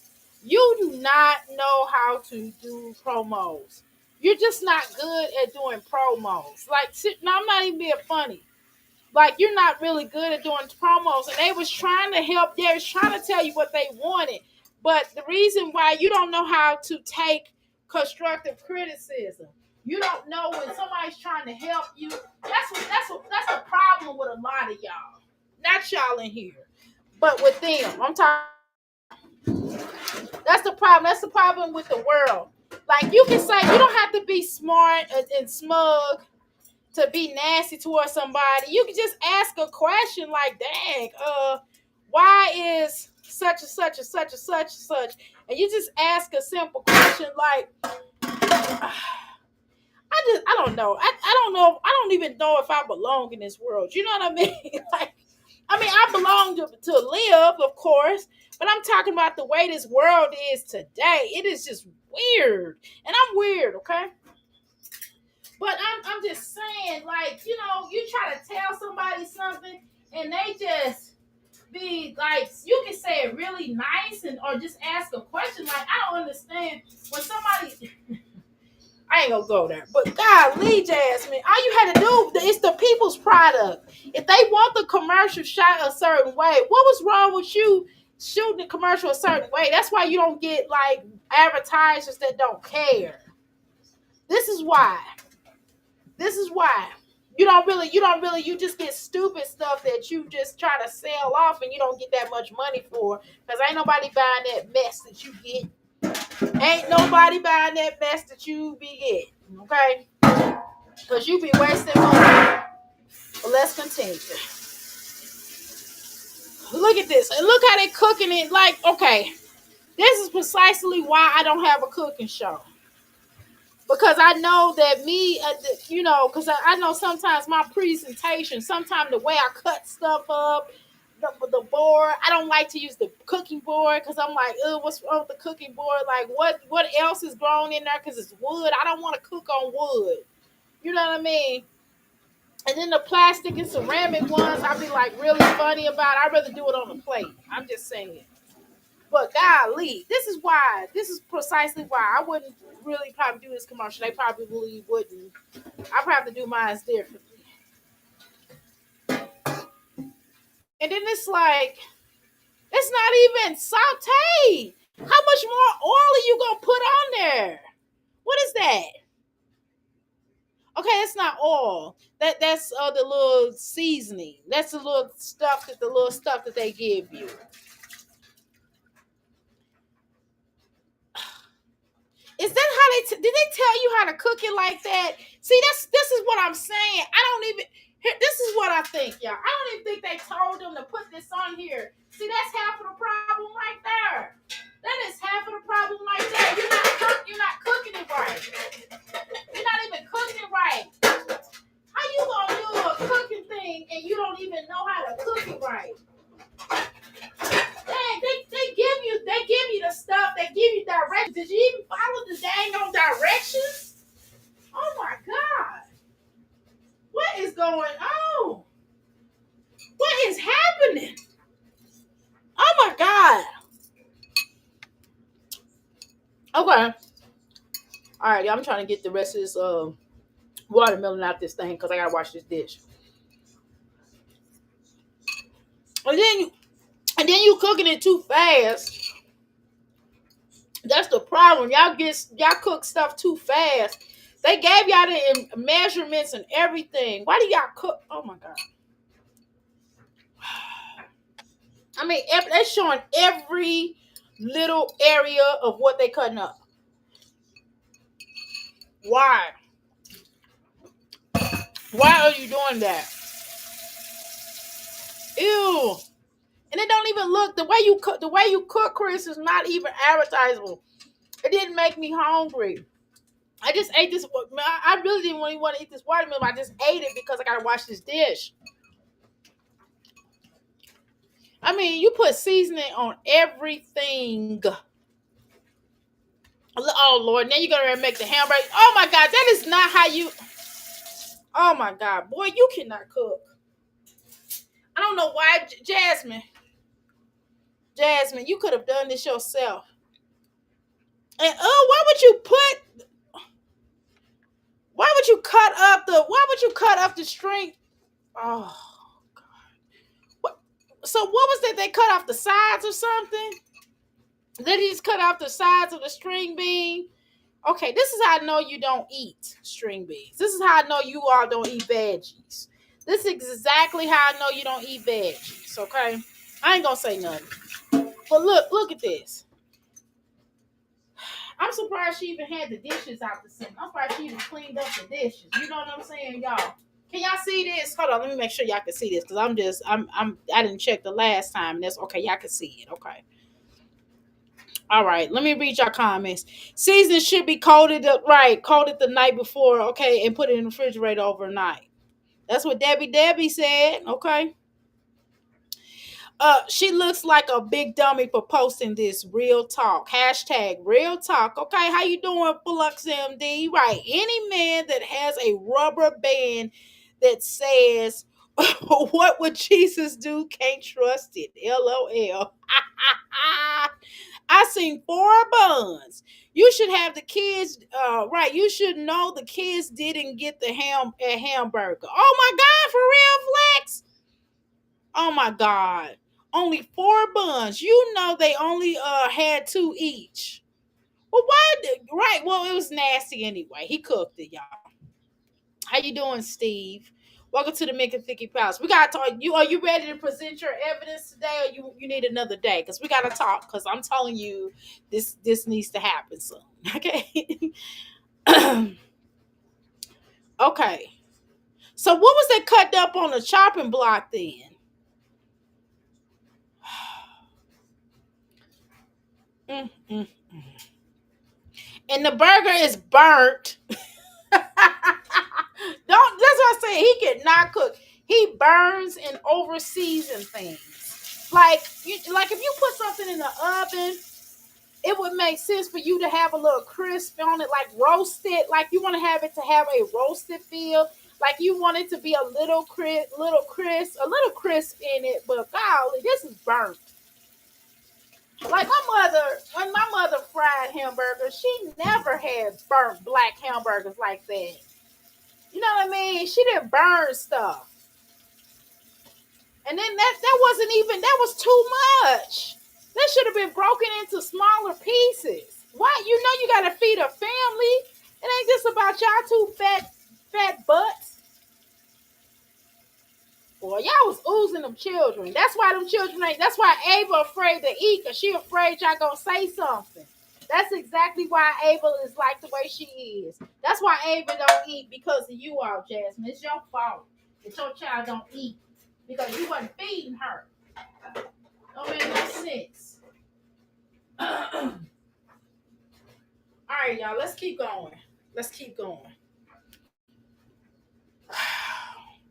you do not know how to do promos. You're just not good at doing promos. Like, no, I'm not even being funny. Like, you're not really good at doing promos. And they was trying to help. They was trying to tell you what they wanted. But the reason why you don't know how to take constructive criticism, you don't know when somebody's trying to help you. That's the problem with a lot of y'all. Not y'all in here, but with them. I'm talking. That's the problem. That's the problem with the world. Like, you can say you don't have to be smart and smug to be nasty towards somebody. You can just ask a question like, dang, why is such and such and such and such and such? And you just ask a simple question like, I don't know. I don't know. I don't even know if I belong in this world. You know what I mean? Like, I belong to live, of course, but I'm talking about the way this world is today. It is just weird. And I'm weird, okay? But I'm just saying, like, you try to tell somebody something and they just be like, you can say it really nice or just ask a question. Like, I don't understand when somebody, I ain't gonna go there, but golly, Jasmine, all you had to do, it's the people's product. If they want the commercial shot a certain way, what was wrong with you shooting the commercial a certain way? That's why you don't get, like, advertisers that don't care. This is why. You just get stupid stuff that you just try to sell off and you don't get that much money for, because ain't nobody buying that mess that you get. Ain't nobody buying that mess that you be getting, okay? Because you be wasting money. But let's continue. Look at this. And look how they cooking it. Like, okay, this is precisely why I don't have a cooking show. Because I know that because I know sometimes my presentation, sometimes the way I cut stuff up, the board, I don't like to use the cooking board because I'm like, what's wrong with the cooking board? Like, what else is grown in there because it's wood? I don't want to cook on wood. You know what I mean? And then the plastic and ceramic ones, I'd be like really funny about. I'd rather do it on the plate. I'm just saying. But golly, this is precisely why I wouldn't really probably do this commercial. They probably wouldn't. I probably do mine differently. And then it's like, it's not even sauteed. How much more oil are you gonna put on there? What is that? Okay, it's not oil. That's the little seasoning. That's the little stuff that they give you. Is that how did they tell you how to cook it like that? See, this is what I'm saying. This is what I think, y'all. I don't even think they told them to put this on here. See, that's half of the problem right there. That is half of the problem right there. You're not cooking it right. You're not even cooking it right. How you gonna do a cooking thing and you don't even know how to cook it right? Dang, they give you the stuff, they give you directions. Did you even follow the Okay. All right, I'm trying to get the rest of this watermelon out this thing because I gotta wash this dish. And then you cooking it too fast. That's the problem. Y'all cook stuff too fast. They gave y'all the measurements and everything. Why do y'all cook? Oh my god. I mean, they're showing every little area of what they cutting up. Why? Why are you doing that? Ew. And it don't even look the way you cook. The way you cook, Chris, is not even advertisable. It didn't make me hungry. I just ate this. I really didn't even want to eat this watermelon. I just ate it because I gotta wash this dish. I mean, you put seasoning on everything. Oh Lord, now you're gonna make the hamburger. Oh my God, that is not how you. Oh my God, boy, you cannot cook. I don't know why, Jasmine, you could have done this yourself. And why would you put? Why would you cut up the? Why would you cut up the string? Oh God. What? So what was that? They cut off the sides or something? Did he just cut off the sides of the string bean? Okay, this is how I know you don't eat string beans. This is how I know you all don't eat veggies. This is exactly how I know you don't eat veggies, okay? I ain't gonna say nothing. But look at this. I'm surprised she even had the dishes out the sink. I'm surprised she even cleaned up the dishes. You know what I'm saying, y'all? Can y'all see this? Hold on, let me make sure y'all can see this because I didn't check the last time. And that's okay, y'all can see it, okay. All right, let me read your comments. Season should be coated up, right? Coated the night before, okay, and put it in the refrigerator overnight. That's what Debbie said, okay. She looks like a big dummy for posting this. Real talk. Hashtag real talk. Okay, how you doing, Flux MD? Right. Any man that has a rubber band that says, "What would Jesus do?" Can't trust it. LOL. I seen 4 buns. You should have the kids, right? You should know the kids didn't get the hamburger. Oh my God, for real, Flex? Oh my God. Only 4 buns. You know they only had 2 each. Well, right? Well, it was nasty anyway. He cooked it, y'all. How you doing, Steve? Welcome to the Mick and Thicky Palace. We gotta talk. Are you ready to present your evidence today, or you need another day? Because we gotta talk. Because I'm telling you, this needs to happen soon. Okay. Okay. So what was they cut up on the chopping block then? Mm, mm, mm. And the burger is burnt. Don't. That's what I say. He cannot cook. He burns and over season things. Like if you put something in the oven, it would make sense for you to have a little crisp on it, like roasted. Like you want to have it to have a roasted feel. Like you want it to be a little crisp in it. But golly, this is burnt. Like when my mother fried hamburgers, she never had burnt black hamburgers like that. You know what I mean? She didn't burn stuff. And then that was too much. That should have been broken into smaller pieces. Why? You know you gotta feed a family. It ain't just about y'all 2 fat butts. Boy, y'all was oozing them children. That's why them children ain't. That's why Ava afraid to eat, because she afraid y'all gonna say something. That's exactly why Ava is like the way she is. That's why Ava don't eat, because of you all, Jasmine. It's your fault that your child don't eat, because you wasn't feeding her. Don't make no sense. All right, y'all. Let's keep going.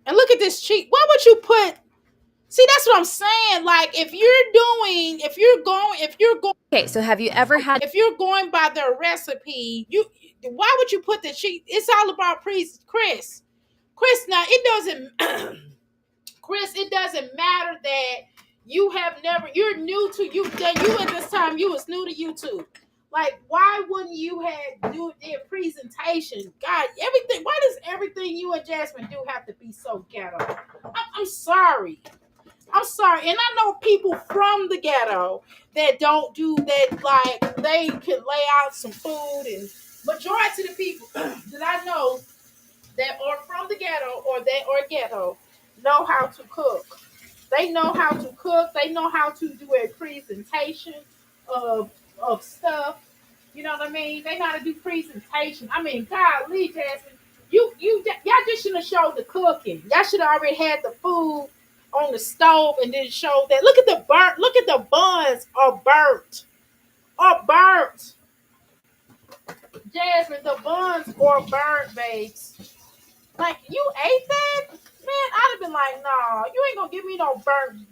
And look at this cheat. Why would you put? See, that's what I'm saying. Like, if you're going. Okay, so have you ever had? If you're going by their recipe, why would you put the cheat? It's all about Chris. Now it doesn't. Chris, it doesn't matter that you have never. You're new to you. That you at this time you was new to YouTube. Like, why wouldn't you have do their presentation? God, everything. Why does everything you and Jasmine do have to be so ghetto? I'm sorry. I'm sorry. And I know people from the ghetto that don't do that. Like, they can lay out some food, and majority of the people that I know that are from the ghetto or that are ghetto know how to cook. They know how to cook. They know how to do a presentation of stuff. You know what I mean? They know how to do presentation. I mean, golly, Jasmine, y'all just shouldn't have showed the cooking. Y'all should have already had the food on the stove and then showed that. Look at the burnt. Look at the buns are burnt. Are burnt. Jasmine, the buns are burnt, babes. Like, you ate that? Man, I'd have been like, no, you ain't gonna give me no burnt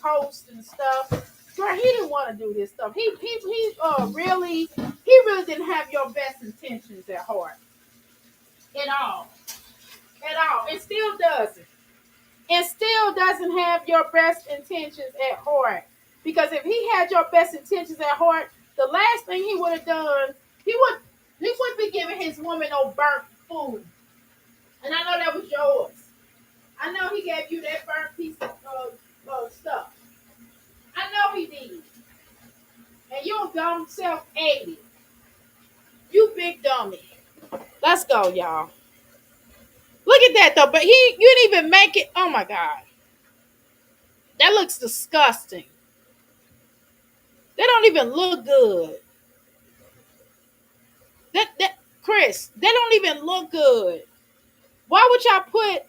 toast and stuff. Girl, he didn't want to do this stuff. He really didn't have your best intentions at heart. At all. At all. It still doesn't. It still doesn't have your best intentions at heart. Because if he had your best intentions at heart, the last thing he would have done, he wouldn't be giving his woman no burnt food. And I know that was yours. I know he gave you that burnt piece of stuff. I know he did. And your dumb self ate it. You big dummy. Let's go, y'all. Look at that, though. But you didn't even make it. Oh, my God. That looks disgusting. They don't even look good. Chris, they don't even look good. Why would y'all put...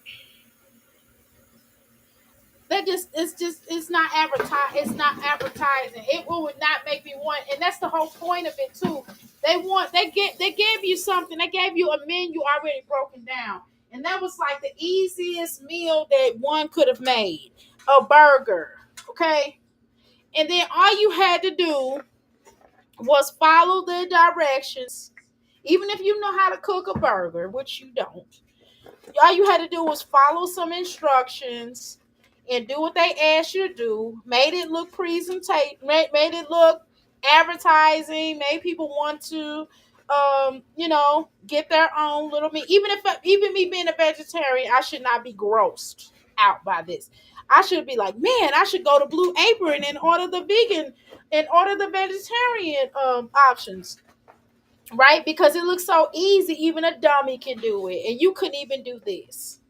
It's not advertising. It's not advertising. It would not make me want, and that's the whole point of it too. They gave you something. They gave you a menu already broken down, and that was like the easiest meal that one could have made, a burger. Okay, and then all you had to do was follow the directions, even if you know how to cook a burger, which you don't. All you had to do was follow some instructions and do what they asked you to do. Made it look made it look advertising, made people want to get their own little meat. Even me being a vegetarian, I should not be grossed out by this. I should be like, man, I should go to Blue Apron and order the vegetarian options. Right? Because it looks so easy, even a dummy can do it. And you couldn't even do this.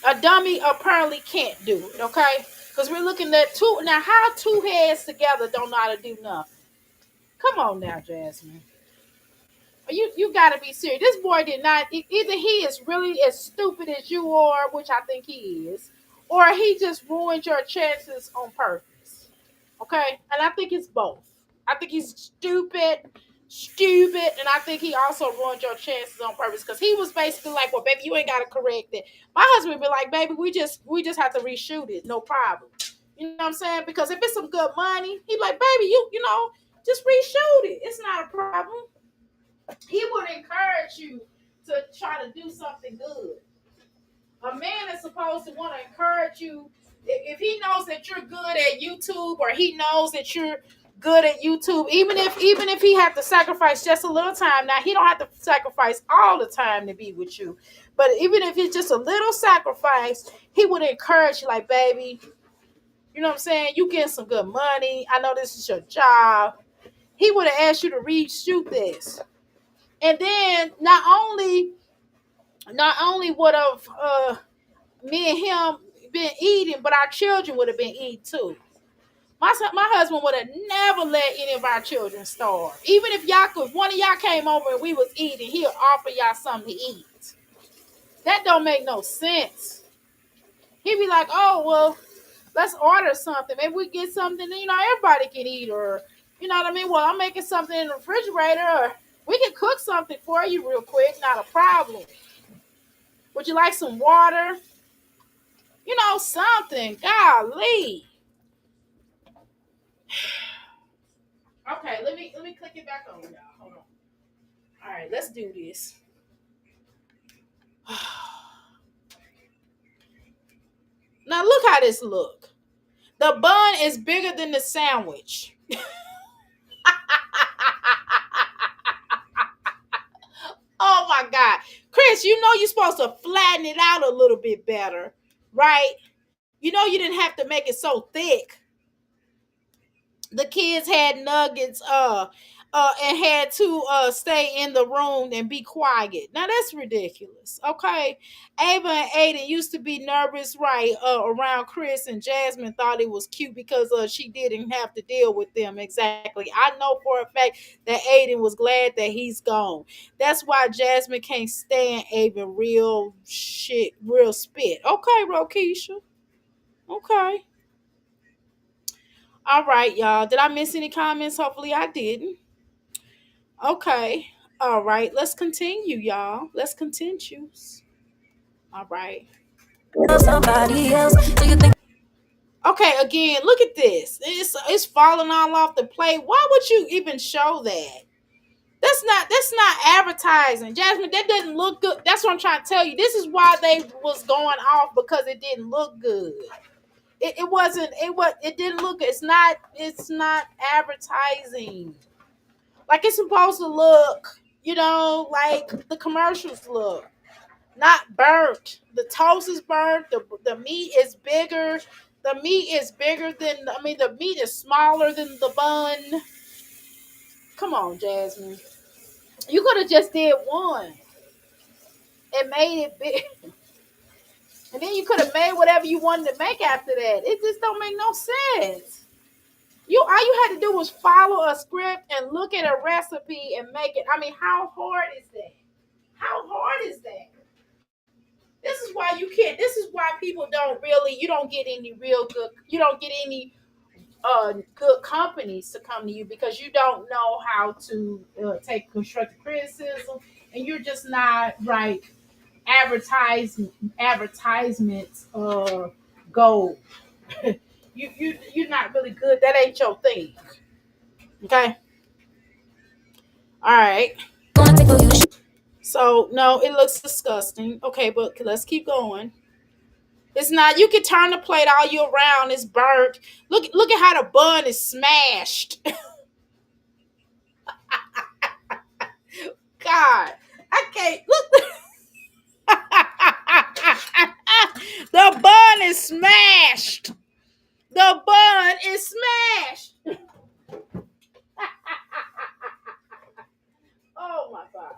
A dummy apparently can't do it, okay? Because we're looking at two. Now, how two heads together don't know how to do nothing? Come on now, Jasmine. You got to be serious. This boy did not. Either he is really as stupid as you are, which I think he is, or he just ruined your chances on purpose. Okay? And I think it's both. I think he's stupid, and I think he also ruined your chances on purpose because he was basically like, "Well, baby, you ain't got to correct it." My husband would be like, "Baby, we just have to reshoot it, no problem." You know what I'm saying? Because if it's some good money, he'd be like, "Baby, just reshoot it. It's not a problem." He would encourage you to try to do something good. A man is supposed to want to encourage you. If he knows that you're good at YouTube, or he knows that you're good at YouTube, even if he have to sacrifice just a little time. Now, he don't have to sacrifice all the time to be with you, but even if it's just a little sacrifice, he would encourage you, like, baby, you know what I'm saying? You getting some good money. I know this is your job. He would have asked you to reshoot this. And then not only would have me and him been eating, but our children would have been eating too. My husband would have never let any of our children starve. Even if one of y'all came over and we was eating, he'll offer y'all something to eat. That don't make no sense. He'd be like, "Oh, well, let's order something. Maybe we get something, everybody can eat, or, you know what I mean? Well, I'm making something in the refrigerator, or we can cook something for you real quick. Not a problem. Would you like some water? Something. Golly." Okay, let me click it back on, y'all. Hold on. All right, let's do this. Now look how this look. The bun is bigger than the sandwich. Oh my God. Chris, you know you're supposed to flatten it out a little bit better, right? You know you didn't have to make it so thick. The kids had nuggets and had to stay in the room and be quiet. Now that's ridiculous. Okay. Ava and Aiden used to be nervous, right, around Chris, and Jasmine thought it was cute because she didn't have to deal with them. Exactly. I know for a fact that Aiden was glad that he's gone. That's why Jasmine can't stand Ava real shit, real spit. Okay, Rokisha. Okay. All right, y'all. Did I miss any comments? Hopefully I didn't. Okay. All right. Let's continue, y'all. Let's continue. All right. Somebody else. Do you think Okay, again, look at this. It's falling all off the plate. Why would you even show that? That's not advertising. Jasmine, that doesn't look good. That's what I'm trying to tell you. This is why they was going off, because it didn't look good. It wasn't it didn't look, it's not advertising. Like it's supposed to look, like the commercials look. Not burnt. The toast is burnt. The meat is bigger. The meat is bigger than, the meat is smaller than the bun. Come on, Jasmine. You could have just did one and made it big. And then you could have made whatever you wanted to make after that. It just don't make no sense. All you had to do was follow a script and look at a recipe and make it. How hard is that? How hard is that? This is why you can't. This is why people don't really. You don't get any real good. You don't get any good companies to come to you, because you don't know how to take constructive criticism, and you're just not right. Advertisements go. You're not really good. That ain't your thing. Okay. All right. gonna take for you? So no, it looks disgusting. Okay, but let's keep going. It's not. You can turn the plate all year round. It's burnt. Look at how the bun is smashed. God, I can't look. The bun is smashed. The bun is smashed. Oh my God,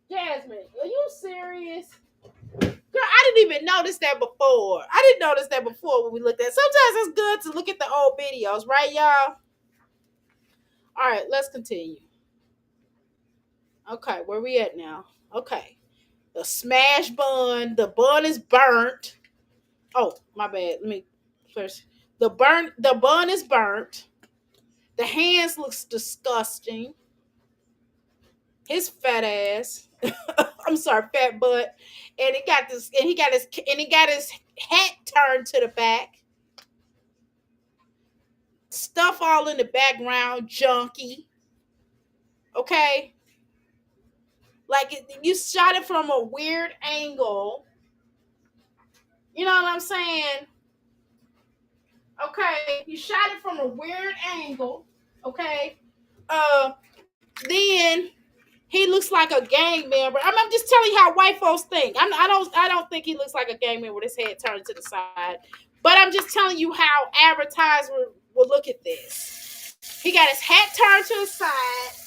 Jasmine, are you serious? Girl, I didn't even notice that before. I didn't notice that before when we looked at. Sometimes it's good to look at the old videos, right, y'all? All right, let's continue. Okay, where we at now? Okay. The smash bun. The bun is burnt. Oh, my bad. Let me first. The bun is burnt. The hands looks disgusting. His fat ass. I'm sorry, fat butt. And he got his hat turned to the back. Stuff all in the background, junky. Okay? Like you shot it from a weird angle. You know what I'm saying? Okay, you shot it from a weird angle. Okay, then he looks like a gang member. I'm just telling you how white folks think. I don't think he looks like a gang member with his head turned to the side. But I'm just telling you how advertisers will look at this. He got his hat turned to the side.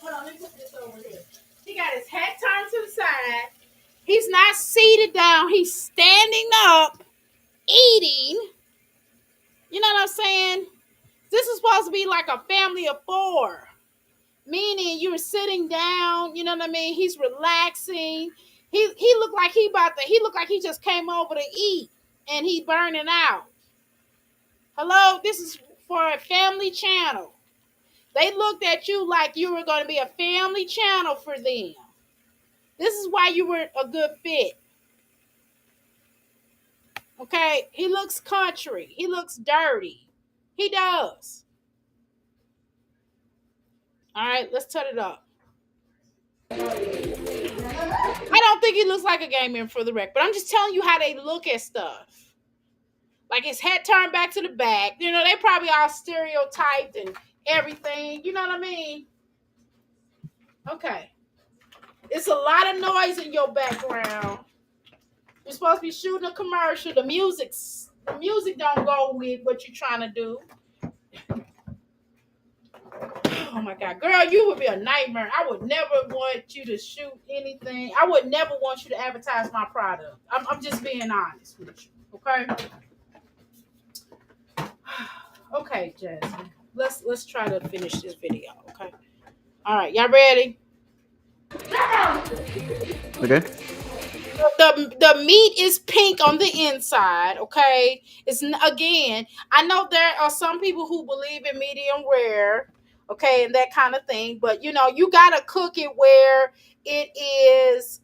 Hold on, let me put this over here. He got his hat turned to the side. He's not seated down. He's standing up, eating. You know what I'm saying? This is supposed to be like a family of four. Meaning you're sitting down, you know what I mean? He's relaxing. He looked like he looked like he just came over to eat and he burning out. Hello, this is for a family channel. They looked at you like you were going to be a family channel for them. This is why you were a good fit. Okay, he looks country. He looks dirty. He does. All right, let's turn it up. I don't think he looks like a gang member for the record, but I'm just telling you how they look at stuff. Like his head turned back to the back. You know, they probably all stereotyped and everything. You know what I mean? Okay. It's a lot of noise in your background. You're supposed to be shooting a commercial. The music don't go with what you're trying to do. Oh my God, girl, you would be a nightmare. I would never want you to shoot anything. I would never want you to advertise my product. I'm just being honest with you. Okay. Okay, Jasmine. Let's try to finish this video. Okay. All right, y'all ready? Okay. The meat is pink on the inside. Okay. Again, I know there are some people who believe in medium rare. Okay, and that kind of thing. But you know, you gotta cook it where it is.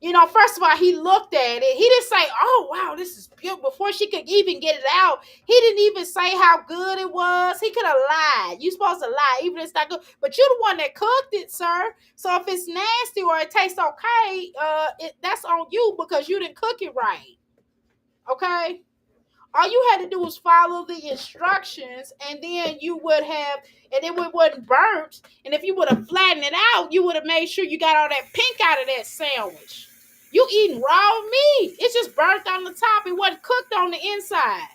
You know, first of all, he looked at it. He didn't say, "Oh, wow, this is beautiful." Before she could even get it out, he didn't even say how good it was. He could have lied. You're supposed to lie, even if it's not good. But you're the one that cooked it, sir. So if it's nasty or it tastes okay, that's on you because you didn't cook it right. Okay? All you had to do was follow the instructions, and then you would have, and it wouldn't burnt. And if you would have flattened it out, you would have made sure you got all that pink out of that sandwich. You eating raw meat. It's just burnt on the top. It wasn't cooked on the inside.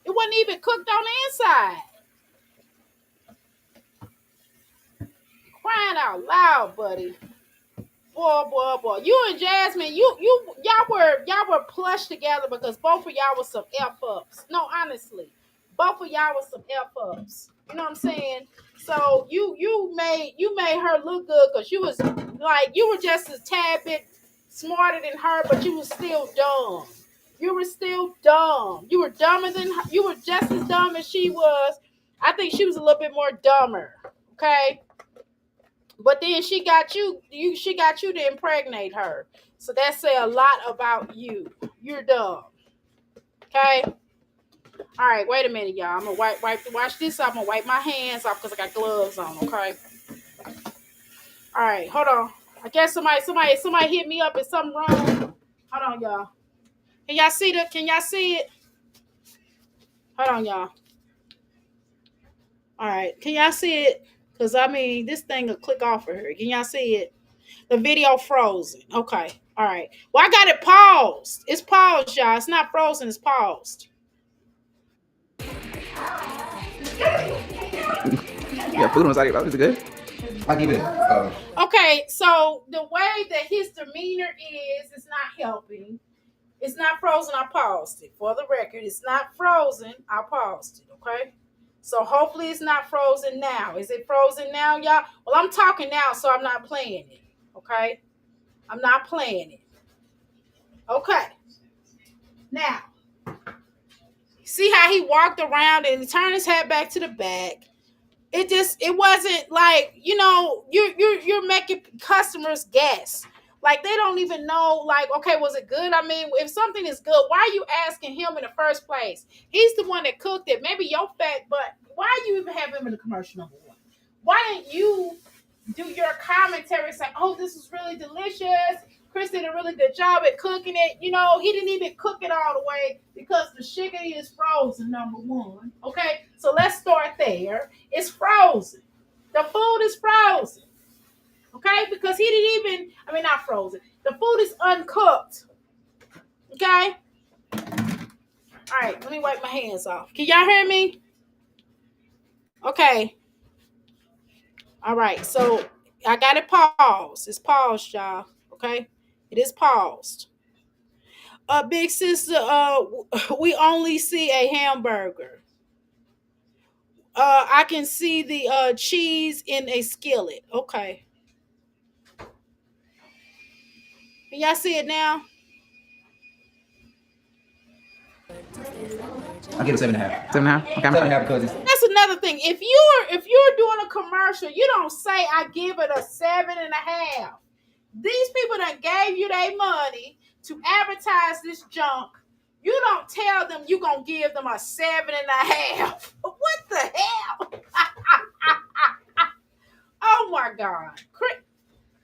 It wasn't even cooked on the inside. Crying out loud, buddy. Boy. You and Jasmine, y'all were plushed together because both of y'all was some F ups. No, honestly. Both of y'all was some F ups. You know what I'm saying? So you made her look good because you were just a tad bit smarter than her, but you were still dumb. You were still dumb. You were dumber than her. You were just as dumb as she was. I think she was a little bit more dumber. Okay. But then she got you to impregnate her. So that say a lot about you. You're dumb. Okay? All right, wait a minute, y'all. I'm gonna watch this. I'm gonna wipe my hands off because I got gloves on, okay? All right, hold on. I guess somebody hit me up. Is something wrong? Hold on, y'all. Can y'all see it? Hold on, y'all. All right. Can y'all see it? Because I mean, this thing will click off of her. Can y'all see it? The video frozen. Okay. All right. Well, I got it paused. It's paused, y'all. It's not frozen. It's paused. Yeah, food on the side of your mouth. Is it good? I'll give it. Okay. So the way that his demeanor is, it's not helping. It's not frozen. I paused it. For the record, it's not frozen. I paused it. Okay. So hopefully it's not frozen now. Is it frozen now, y'all? Well, I'm talking now, so I'm not playing it. Okay? I'm not playing it. Okay. Now, see how he walked around and he turned his head back to the back. It wasn't like, you know, you're making customers guess. Like they don't even know, like, okay, was it good? I mean, if something is good, why are you asking him in the first place? He's the one that cooked it. Maybe your fat, but why you even have him in the commercial number one? Why didn't you do your commentary saying, oh, this is really delicious. Chris did a really good job at cooking it. You know, he didn't even cook it all the way because the chicken is frozen, number one. Okay, so let's start there. It's frozen. The food is frozen. Okay, because he didn't even, I mean, not frozen. The food is uncooked. Okay? All right, let me wipe my hands off. Can y'all hear me? Okay. All right, so I got it paused. It's paused, y'all. Okay? It is paused. Big sister, we only see a hamburger. I can see the cheese in a skillet. Okay. Can y'all see it now? I'll give it 7.5. 7.5. Okay. 7.5 because it's. That's another thing. If you're doing a commercial, you don't say I give it a 7.5. These people that gave you their money to advertise this junk. You don't tell them you're gonna give them a 7.5. What the hell? Oh my God.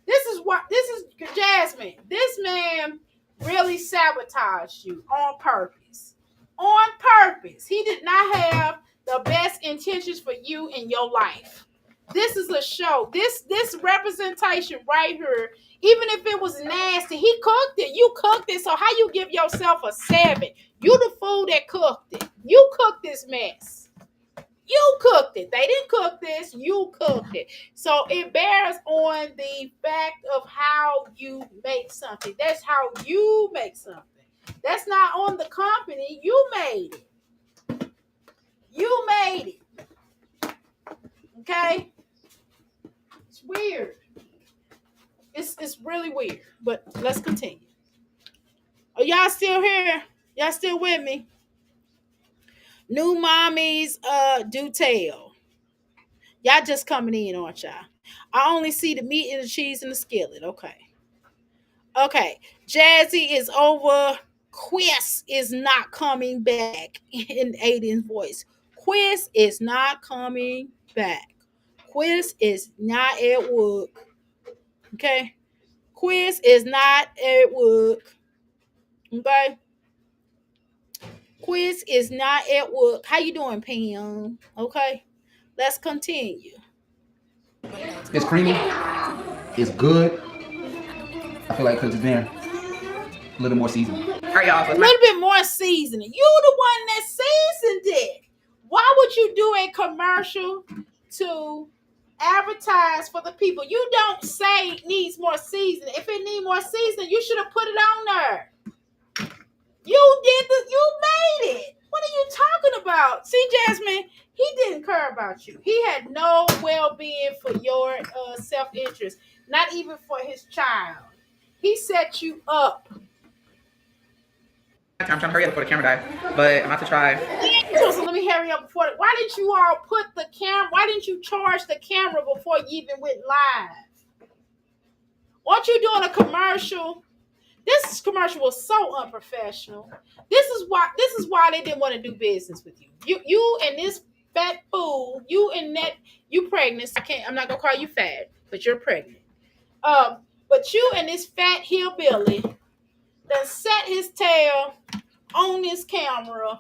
This is Jasmine. This man really sabotaged you on purpose. On purpose. He did not have the best intentions for you in your life. This is a show. This representation right here, even if it was nasty, he cooked it. You cooked it. So how you give yourself a 7? You the fool that cooked it. You cooked this mess. You cooked it. They didn't cook this. You cooked it. So it bears on the fact of how you make something. That's how you make something. That's not on the company. You made it. You made it. Okay? It's weird. It's really weird. But let's continue. Are y'all still here? Y'all still with me? New mommies do tell. Y'all just coming in, aren't y'all? I only see the meat and the cheese in the skillet. Okay. Okay. Jazzy is over. Quiz is not coming back in Aiden's voice. Quiz is not coming back. Quiz is not at work. Okay. Quiz is not at work. Okay. Quiz is not at work. How you doing, Pam? Okay. Let's continue. It's creamy. It's good. I feel like because it's been a little more seasoned. All right, y'all. A little bit more seasoning. You the one that seasoned it. Why would you do a commercial to advertise for the people? You don't say it needs more seasoning. If it needs more seasoning, you should have put it on there. You made it. What are you talking about? See, Jasmine, he didn't care about you. He had no well-being for your self-interest, not even for his child. He set you up. I'm trying to hurry up before the camera dies, but I'm about to try. So let me hurry up before. Why didn't you all put the camera? Why didn't you charge the camera before you even went live? Aren't you doing a commercial? This commercial was so unprofessional. This is why they didn't want to do business with you. You and this fat fool. You and that. You pregnant. I'm not gonna call you fat, but you're pregnant. But you and this fat hillbilly that set his tail on this camera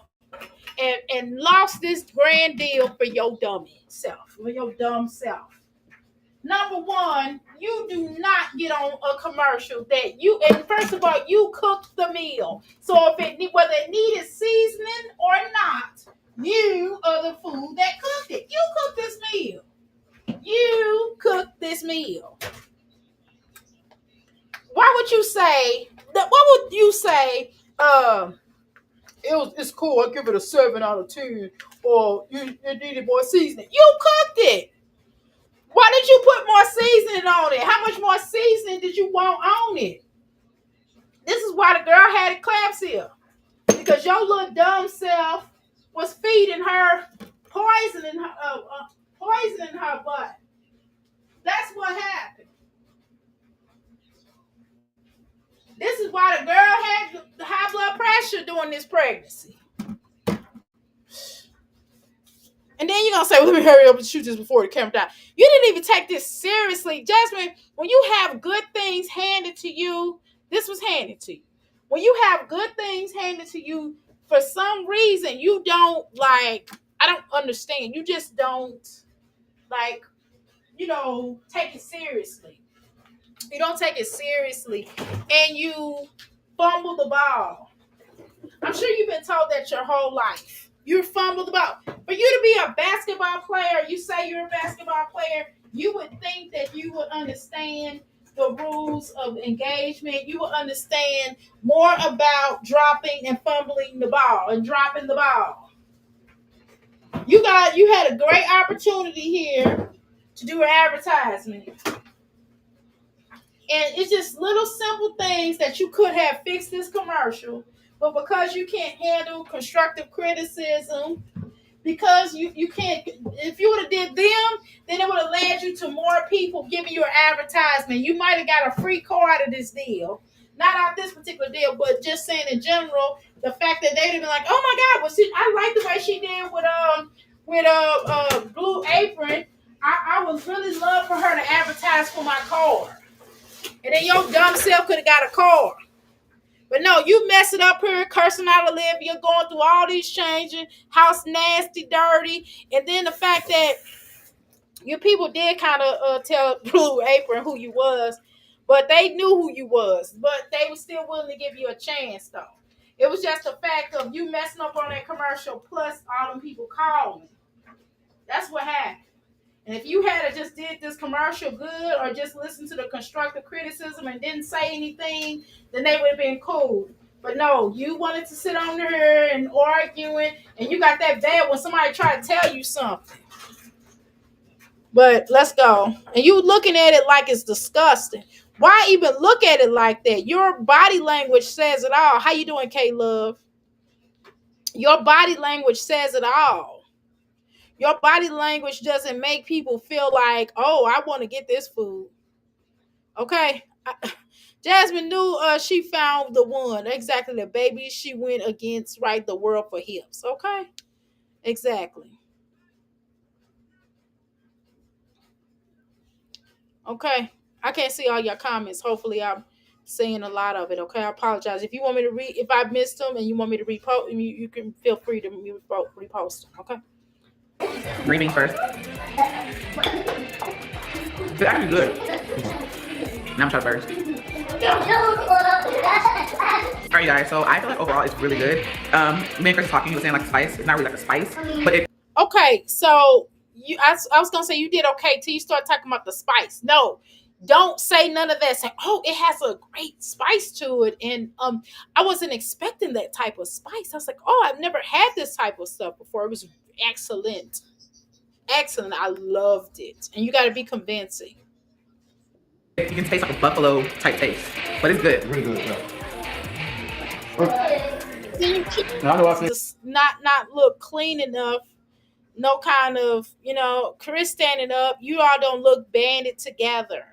and lost this grand deal for your dummy self, for your dumb self. Number one, you do not get on a commercial that you, and first of all, you cooked the meal. So whether it needed seasoning or not, you are the fool that cooked it. You cooked this meal. You cooked this meal. Why would you say that? What would you say? It's cool. I give it a 7 out of 10. Or it needed more seasoning. You cooked it. Why did you put more seasoning on it? How much more seasoning did you want on it? This is why the girl had eclampsia. Because your little dumb self was feeding her poison in her butt. That's what happened. This is why the girl had the high blood pressure during this pregnancy. And then you're going to say, well, let me hurry up and shoot this before the camera dies. You didn't even take this seriously. Jasmine, when you have good things handed to you, this was handed to you. When you have good things handed to you, for some reason, you don't I don't understand. You just don't take it seriously. You don't take it seriously. And you fumble the ball. I'm sure you've been told that your whole life. You fumbled the ball. For you to be a basketball player, you say you're a basketball player, you would think that you would understand the rules of engagement. You would understand more about dropping and fumbling the ball and dropping the ball. You had a great opportunity here to do an advertisement. And it's just little simple things that you could have fixed this commercial. But because you can't handle constructive criticism, because you can't, if you would have did them, then it would have led you to more people giving you an advertisement. You might have got a free card of this deal. Not out this particular deal, but just saying in general, the fact that they'd have been like, oh my God, I like the way she did with Blue Apron. I would really love for her to advertise for my car. And then your dumb self could have got a car. But no, you mess it up here, cursing out Olivia, going through all these changing, house nasty, dirty. And then the fact that your people did kind of tell Blue Apron who you was, but they knew who you was. But they were still willing to give you a chance, though. It was just the fact of you messing up on that commercial, plus all them people calling. That's what happened. And if you had just did this commercial good or just listened to the constructive criticism and didn't say anything, then they would have been cool. But no, you wanted to sit on there and arguing, and you got that bad when somebody tried to tell you something. But let's go. And you looking at it like it's disgusting. Why even look at it like that? Your body language says it all. How you doing, K-Love? Your body language says it all. Your body language doesn't make people feel like, oh, I want to get this food. Okay. Jasmine knew she found the one. Exactly. The baby she went against, right? The world for hips. Okay. Exactly. Okay. I can't see all your comments. Hopefully I'm seeing a lot of it. Okay. I apologize. If you want me to read, if I missed them and you want me to repost, you can feel free to repost them. Okay. Green beans first. It's actually good. Now I'm trying first. Alright, guys. So I feel like overall it's really good. Me and Chris talking. He was saying like spice. It's not really like a spice, but it. Okay, so I was gonna say you did okay till you start talking about the spice. No, don't say none of that. Say, oh, it has a great spice to it, and I wasn't expecting that type of spice. I was like, oh, I've never had this type of stuff before. It was excellent. I loved it, and you got to be convincing. You can taste like a buffalo type taste, but it's good. Really good. Just not look clean enough. No kind of, Chris standing up. You all don't look banded together.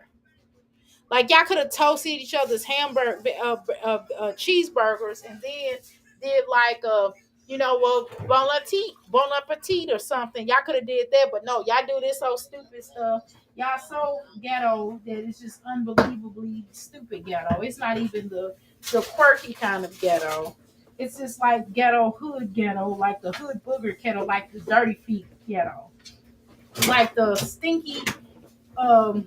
Like y'all could have toasted each other's cheeseburgers, and then did like bon appetit or something. Y'all could have did that, but no, y'all do this so stupid stuff. Y'all so ghetto that it's just unbelievably stupid ghetto. It's not even the quirky kind of ghetto. It's just like ghetto, like the hood booger ghetto, like the dirty feet ghetto, like the stinky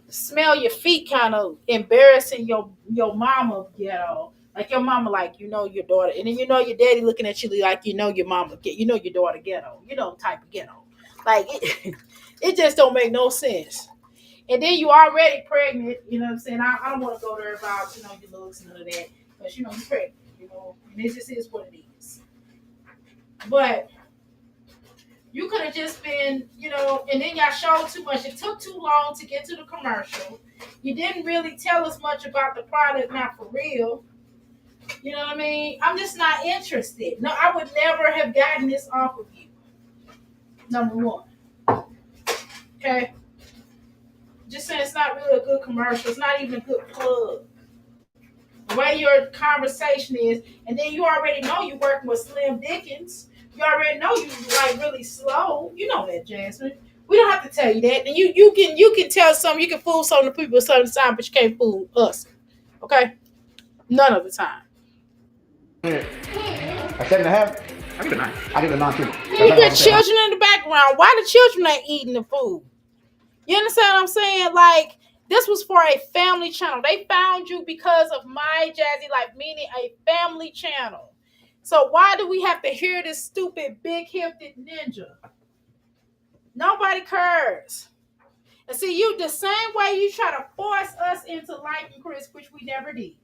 smell your feet kind of embarrassing your mama ghetto. Like your mama, like your daughter, and then your daddy looking at you like your mama, your daughter ghetto, type of ghetto. Like it just don't make no sense. And then you already pregnant, you know what I'm saying? I don't want to go there about your looks and none of that, because you're pregnant, and it just is what it is. But you could have just been, and then y'all showed too much. It took too long to get to the commercial. You didn't really tell us much about the product, not for real. You know what I mean? I'm just not interested. No, I would never have gotten this off of you. Number one. Okay? Just saying it's not really a good commercial. It's not even a good plug. The way your conversation is, and then you already know you're working with Slim Dickens. You already know you like really slow. You know that, Jasmine. We don't have to tell you that. And you can tell some. You can fool some of the people some time, but you can't fool us. Okay? None of the time. A 7.5. I give it a 9. I give it a 9 too. You got children in the background. Why the children ain't eating the food? You understand what I'm saying? Like, this was for a family channel. They found you because of My Jazzy Life, meaning a family channel. So why do we have to hear this stupid big-hipped ninja? Nobody cares. And see, you the same way you try to force us into liking Chris, which we never did.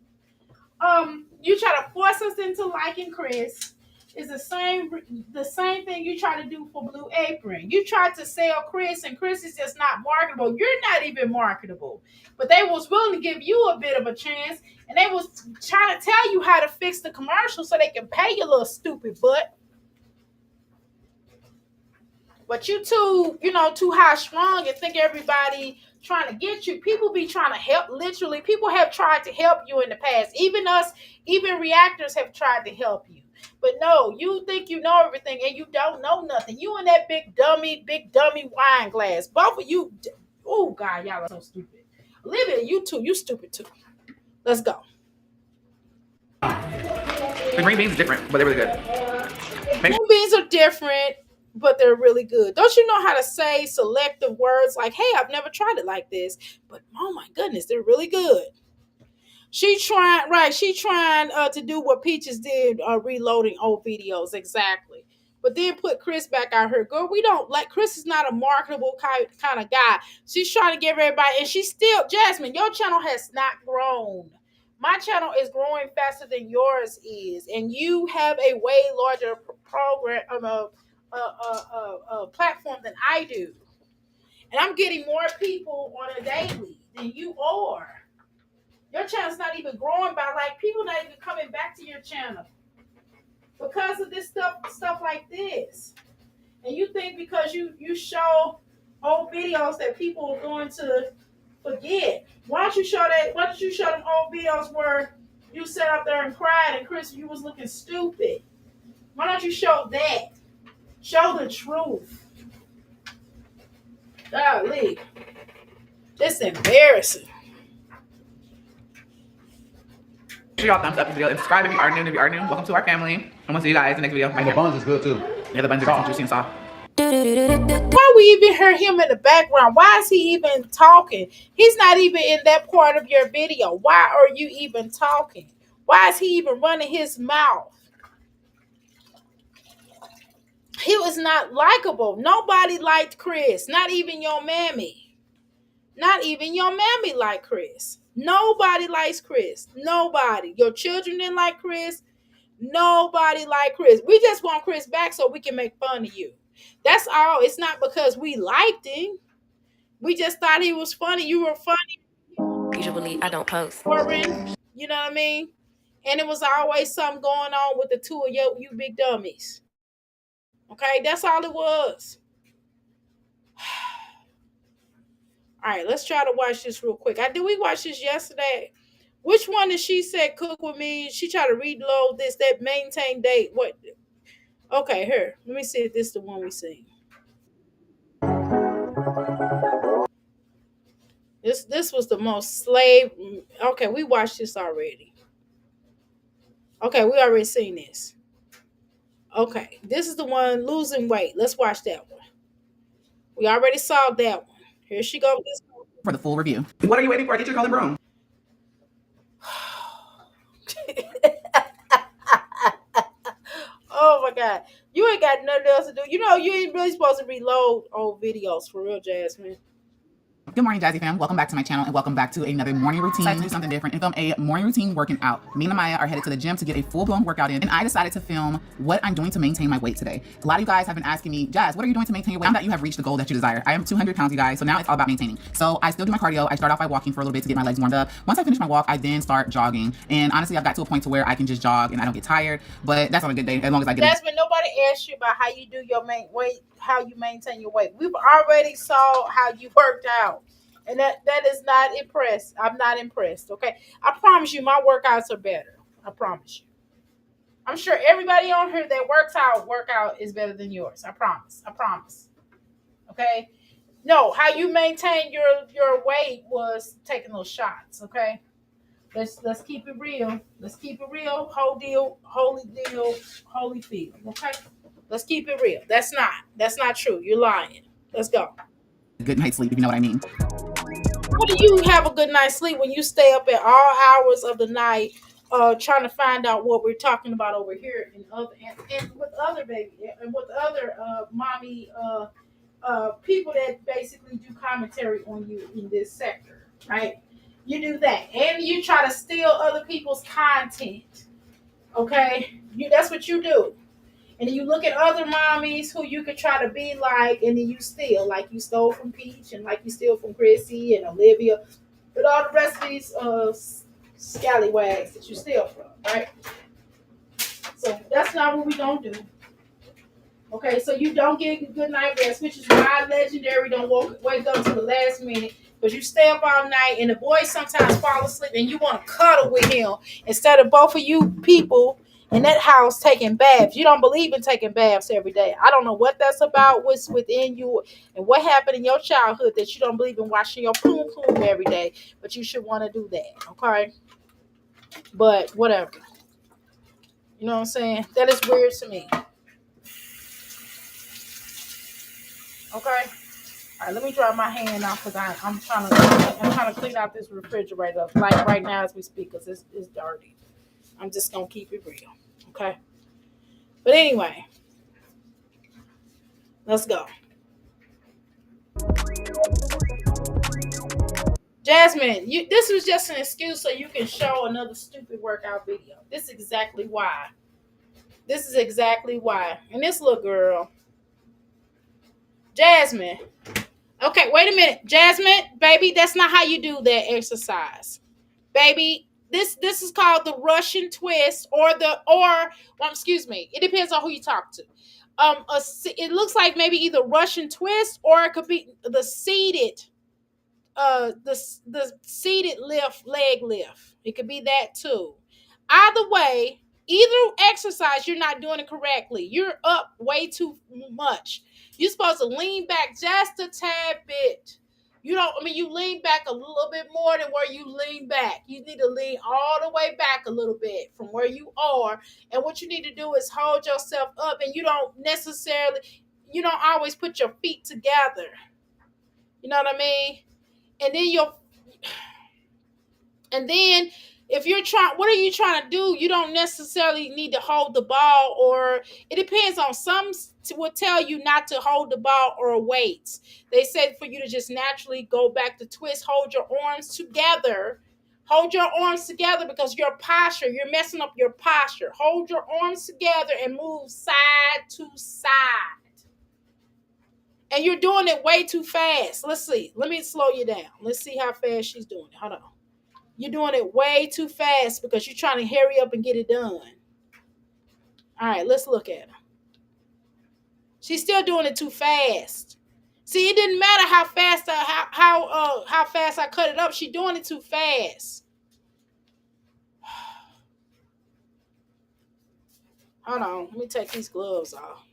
You try to force us into liking Chris. Is the same thing you try to do for Blue Apron. You tried to sell Chris, and Chris is just not marketable. You're not even marketable. But they was willing to give you a bit of a chance, and they was trying to tell you how to fix the commercial so they can pay your little stupid butt. But you too high strung and think everybody trying to get you. People be trying to help. Literally, people have tried to help you in the past. Even us, even reactors have tried to help you. But no, you think you know everything and you don't know nothing. You in that big dummy wine glass. Both of you. Oh, God, y'all are so stupid. Olivia, you too. You stupid too. Let's go. The green beans are different, but they're really good. Green beans are different. but they're really good. Don't you know how to say selective words like, hey, I've never tried it like this, but oh my goodness, they're really good. She trying to do what Peaches did, reloading old videos exactly. But then put Chris back out here. Girl, we don't like Chris is not a marketable kind of guy. She's trying to give everybody, and she's still Jasmine. Your channel has not grown. My channel is growing faster than yours is, and you have a way larger program, platform than I do, and I'm getting more people on a daily than you are. Your channel's not even growing by like people not even coming back to your channel because of this stuff like this. And you think because you show old videos that people are going to forget. Why don't you show that? Why don't you show them old videos where you sat up there and cried and Chris, you was looking stupid? Why don't you show that? Show the truth. Golly. It's embarrassing. Make sure y'all thumbs up this video and subscribe if you are new. If you are new, welcome to our family. And we'll see you guys in the next video. And the buns is good too. Yeah, the buns are juicy and soft. Why we even hear him in the background? Why is he even talking? He's not even in that part of your video. Why are you even talking? Why is he even running his mouth? He was not likable. Nobody liked Chris. Not even your mammy. Not even your mammy liked Chris. Nobody likes Chris. Nobody. Your children didn't like Chris. Nobody liked Chris. We just want Chris back so we can make fun of you. That's all. It's not because we liked him. We just thought he was funny. You were funny. Usually I don't post. You know what I mean? And it was always something going on with the two of you big dummies. Okay, that's all it was. All right, let's try to watch this real quick. Did we watch this yesterday? Which one did she say cook with me? She tried to reload this, that maintain date. What? Okay, here. Let me see if this is the one we see. This was the most slave. Okay, we watched this already. Okay, we already seen this. Okay, this is the one losing weight. Let's watch that one. We already saw that one. Here she goes. For the full review. What are you waiting for? Get your golden broom. Oh my God. You ain't got nothing else to do. You know, you ain't really supposed to reload old videos for real, Jasmine. Good morning, Jazzy fam. Welcome back to my channel and welcome back to another morning routine. I decided to do something different and film a morning routine working out. Me and Maya are headed to the gym to get a full-blown workout in, and I decided to film what I'm doing to maintain my weight today. A lot of you guys have been asking me, Jazz, what are you doing to maintain your weight? Now that you have reached the goal that you desire. I am 200 pounds, you guys, so now it's all about maintaining. So I still do my cardio. I start off by walking for a little bit to get my legs warmed up. Once I finish my walk, I then start jogging. And honestly, I've got to a point to where I can just jog and I don't get tired, but that's on a good day as long as I get Jasmine, nobody asked you about how you do your weight, how you maintain your weight. We've already saw how you worked out. And that is not impressed. I'm not impressed, okay? I promise you my workouts are better. I promise you. I'm sure everybody on here that workout is better than yours. I promise. I promise. Okay? No, how you maintain your weight was taking those shots, okay? Let's keep it real. Let's keep it real. Holy feel, okay? Let's keep it real. That's not true. You're lying. Let's go. good night's sleep, if you know what I mean. How do you have a good night's sleep when you stay up at all hours of the night trying to find out what we're talking about over here and with other mommy people that basically do commentary on you in this sector, right? You do that, and you try to steal other people's content. Okay, that's what you do. And then you look at other mommies who you could try to be like, and then you steal, like you stole from Peach, and like you steal from Chrissy and Olivia, but all the rest of these scallywags that you steal from, right? So that's not what we don't do. Okay, so you don't get a good night rest, which is why Legendary don't wake up to the last minute, because you stay up all night, and the boys sometimes fall asleep, and you want to cuddle with him instead of both of you people in that house taking baths. You don't believe in taking baths every day. I don't know what that's about, what's within you, and what happened in your childhood that you don't believe in washing your poom poom every day, but you should want to do that, okay? But whatever. You know what I'm saying? That is weird to me. Okay. All right, let me dry my hand off because I'm trying to clean out this refrigerator like right now as we speak because it's dirty. I'm just gonna keep it real. Okay. But anyway, let's go. Jasmine, this was just an excuse so you can show another stupid workout video. This is exactly why. This is exactly why. And this little girl, Jasmine. Okay, wait a minute. Jasmine, baby, that's not how you do that exercise. Baby, this is called the Russian twist excuse me. It depends on who you talk to. It looks like maybe either Russian twist or it could be the seated the seated leg lift. It could be that too. Either way, either exercise, you're not doing it correctly. You're up way too much. You're supposed to lean back just a tad bit. You lean back a little bit more than where you lean back. You need to lean all the way back a little bit from where you are. And what you need to do is hold yourself up, and you don't always put your feet together. You know what I mean? And then if you're trying, what are you trying to do? You don't necessarily need to hold the ball, or it depends on some will tell you not to hold the ball or weights. They said for you to just naturally go back to twist, hold your arms together. Hold your arms together because your posture, you're messing up your posture. Hold your arms together and move side to side. And you're doing it way too fast. Let's see. Let me slow you down. Let's see how fast she's doing it. Hold on. You're doing it way too fast because you're trying to hurry up and get it done. All right, let's look at her. She's still doing it too fast. See, it didn't matter how fast I cut it up. She's doing it too fast. Hold on, let me take these gloves off.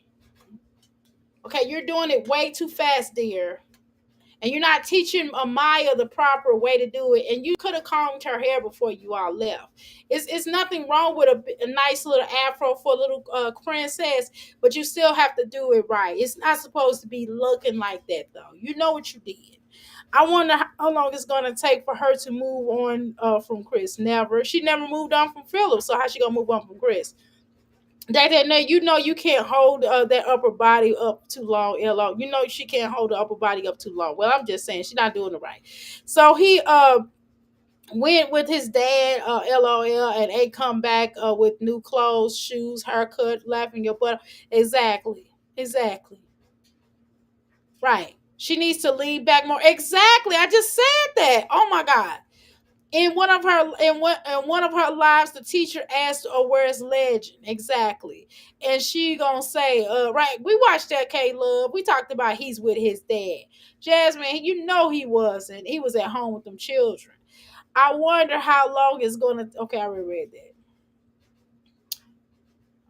Okay, you're doing it way too fast, dear. And you're not teaching Amaya the proper way to do it. And you could have combed her hair before you all left. It's nothing wrong with a nice little afro for a little princess, but you still have to do it right. It's not supposed to be looking like that, though. You know what you did. I wonder how long it's going to take for her to move on from Chris. Never. She never moved on from Philip, so how's she going to move on from Chris? You can't hold that upper body up too long, LO. You know she can't hold the upper body up too long. Well, I'm just saying she's not doing it right. So he went with his dad, LOL, and they come back with new clothes, shoes, haircut, laughing your butt. Exactly. Right. She needs to lean back more. Exactly. I just said that. Oh my God. In one of her lives, the teacher asked her, "Where's Legend?" Exactly, and she gonna say, "Right." We watched that, K-Love. We talked about he's with his dad, Jasmine. You know he wasn't. He was at home with them children. I wonder how long it's gonna. Okay, I already read that.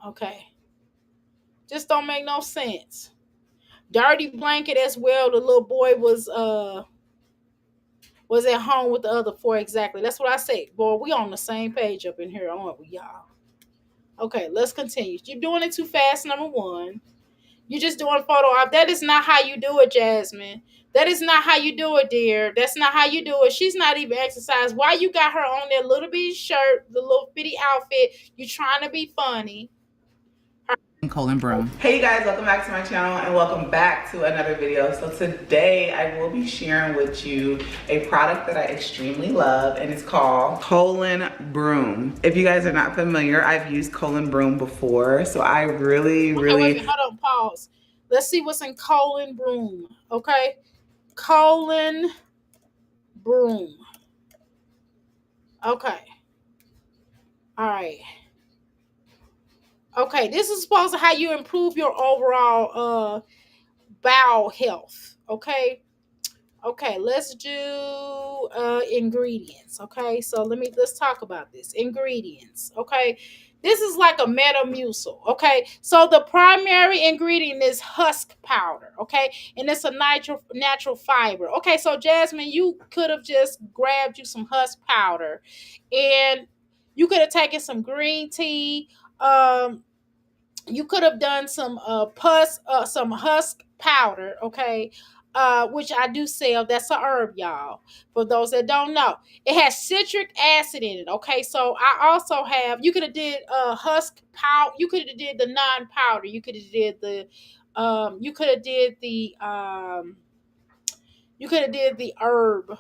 Okay, just don't make no sense. Dirty blanket as well. The little boy was at home with the other four. Exactly. That's what I say. Boy, we on the same page up in here, aren't we, y'all? Okay, let's continue. You're doing it too fast, number one. You're just doing photo op. That is not how you do it, Jasmine. That is not how you do it, dear. That's not how you do it. She's not even exercised. Why you got her on that little bitty shirt, the little bitty outfit? You trying to be funny. Colin Broom. Hey you guys, welcome back to my channel and welcome back to another video. So today I will be sharing with you a product that I extremely love, and it's called Colin Broom. If you guys are not familiar, I've used Colin Broom before, so I really Wait, hold on, pause. Let's see what's in Colin Broom. Okay, Colin Broom. Okay. All right. Okay, this is supposed to how you improve your overall bowel health. Okay. Okay, let's do ingredients. Okay, so let's talk about this. Ingredients. Okay. This is like a Metamucil. Okay. So the primary ingredient is husk powder. Okay. And it's a natural fiber. Okay, so Jasmine, you could have just grabbed you some husk powder, and you could have taken some green tea. You could have done some husk powder, okay, which I do sell. That's a herb, y'all. For those that don't know, it has citric acid in it. Okay, so I also have. You could have did husk powder. You could have did the non-powder. You could have did the. You could have did the. You could have did the herb.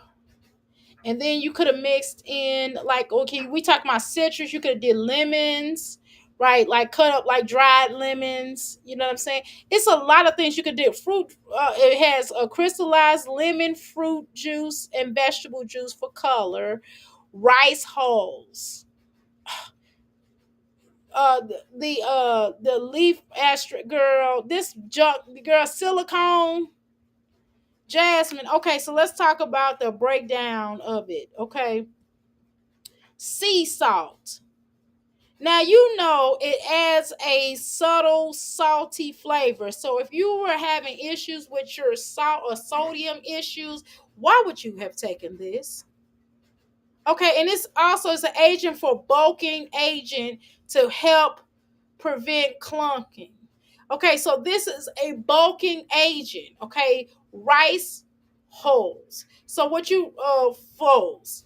And then you could have mixed in, like, okay, we talk about citrus. You could have did lemons, right? Like cut up like dried lemons. You know what I'm saying? It's a lot of things you could do. Fruit. It has a crystallized lemon, fruit juice, and vegetable juice for color. Rice hulls. The leaf asterisk girl. This junk girl silicone. Jasmine. Okay, so let's talk about the breakdown of it. Okay. Sea salt. Now, you know it adds a subtle salty flavor. So if you were having issues with your salt or sodium issues, why would you have taken this? Okay, and it's also is an agent for bulking agent to help prevent clunking. Okay, so this is a bulking agent. Okay, rice hulls. So what you folds.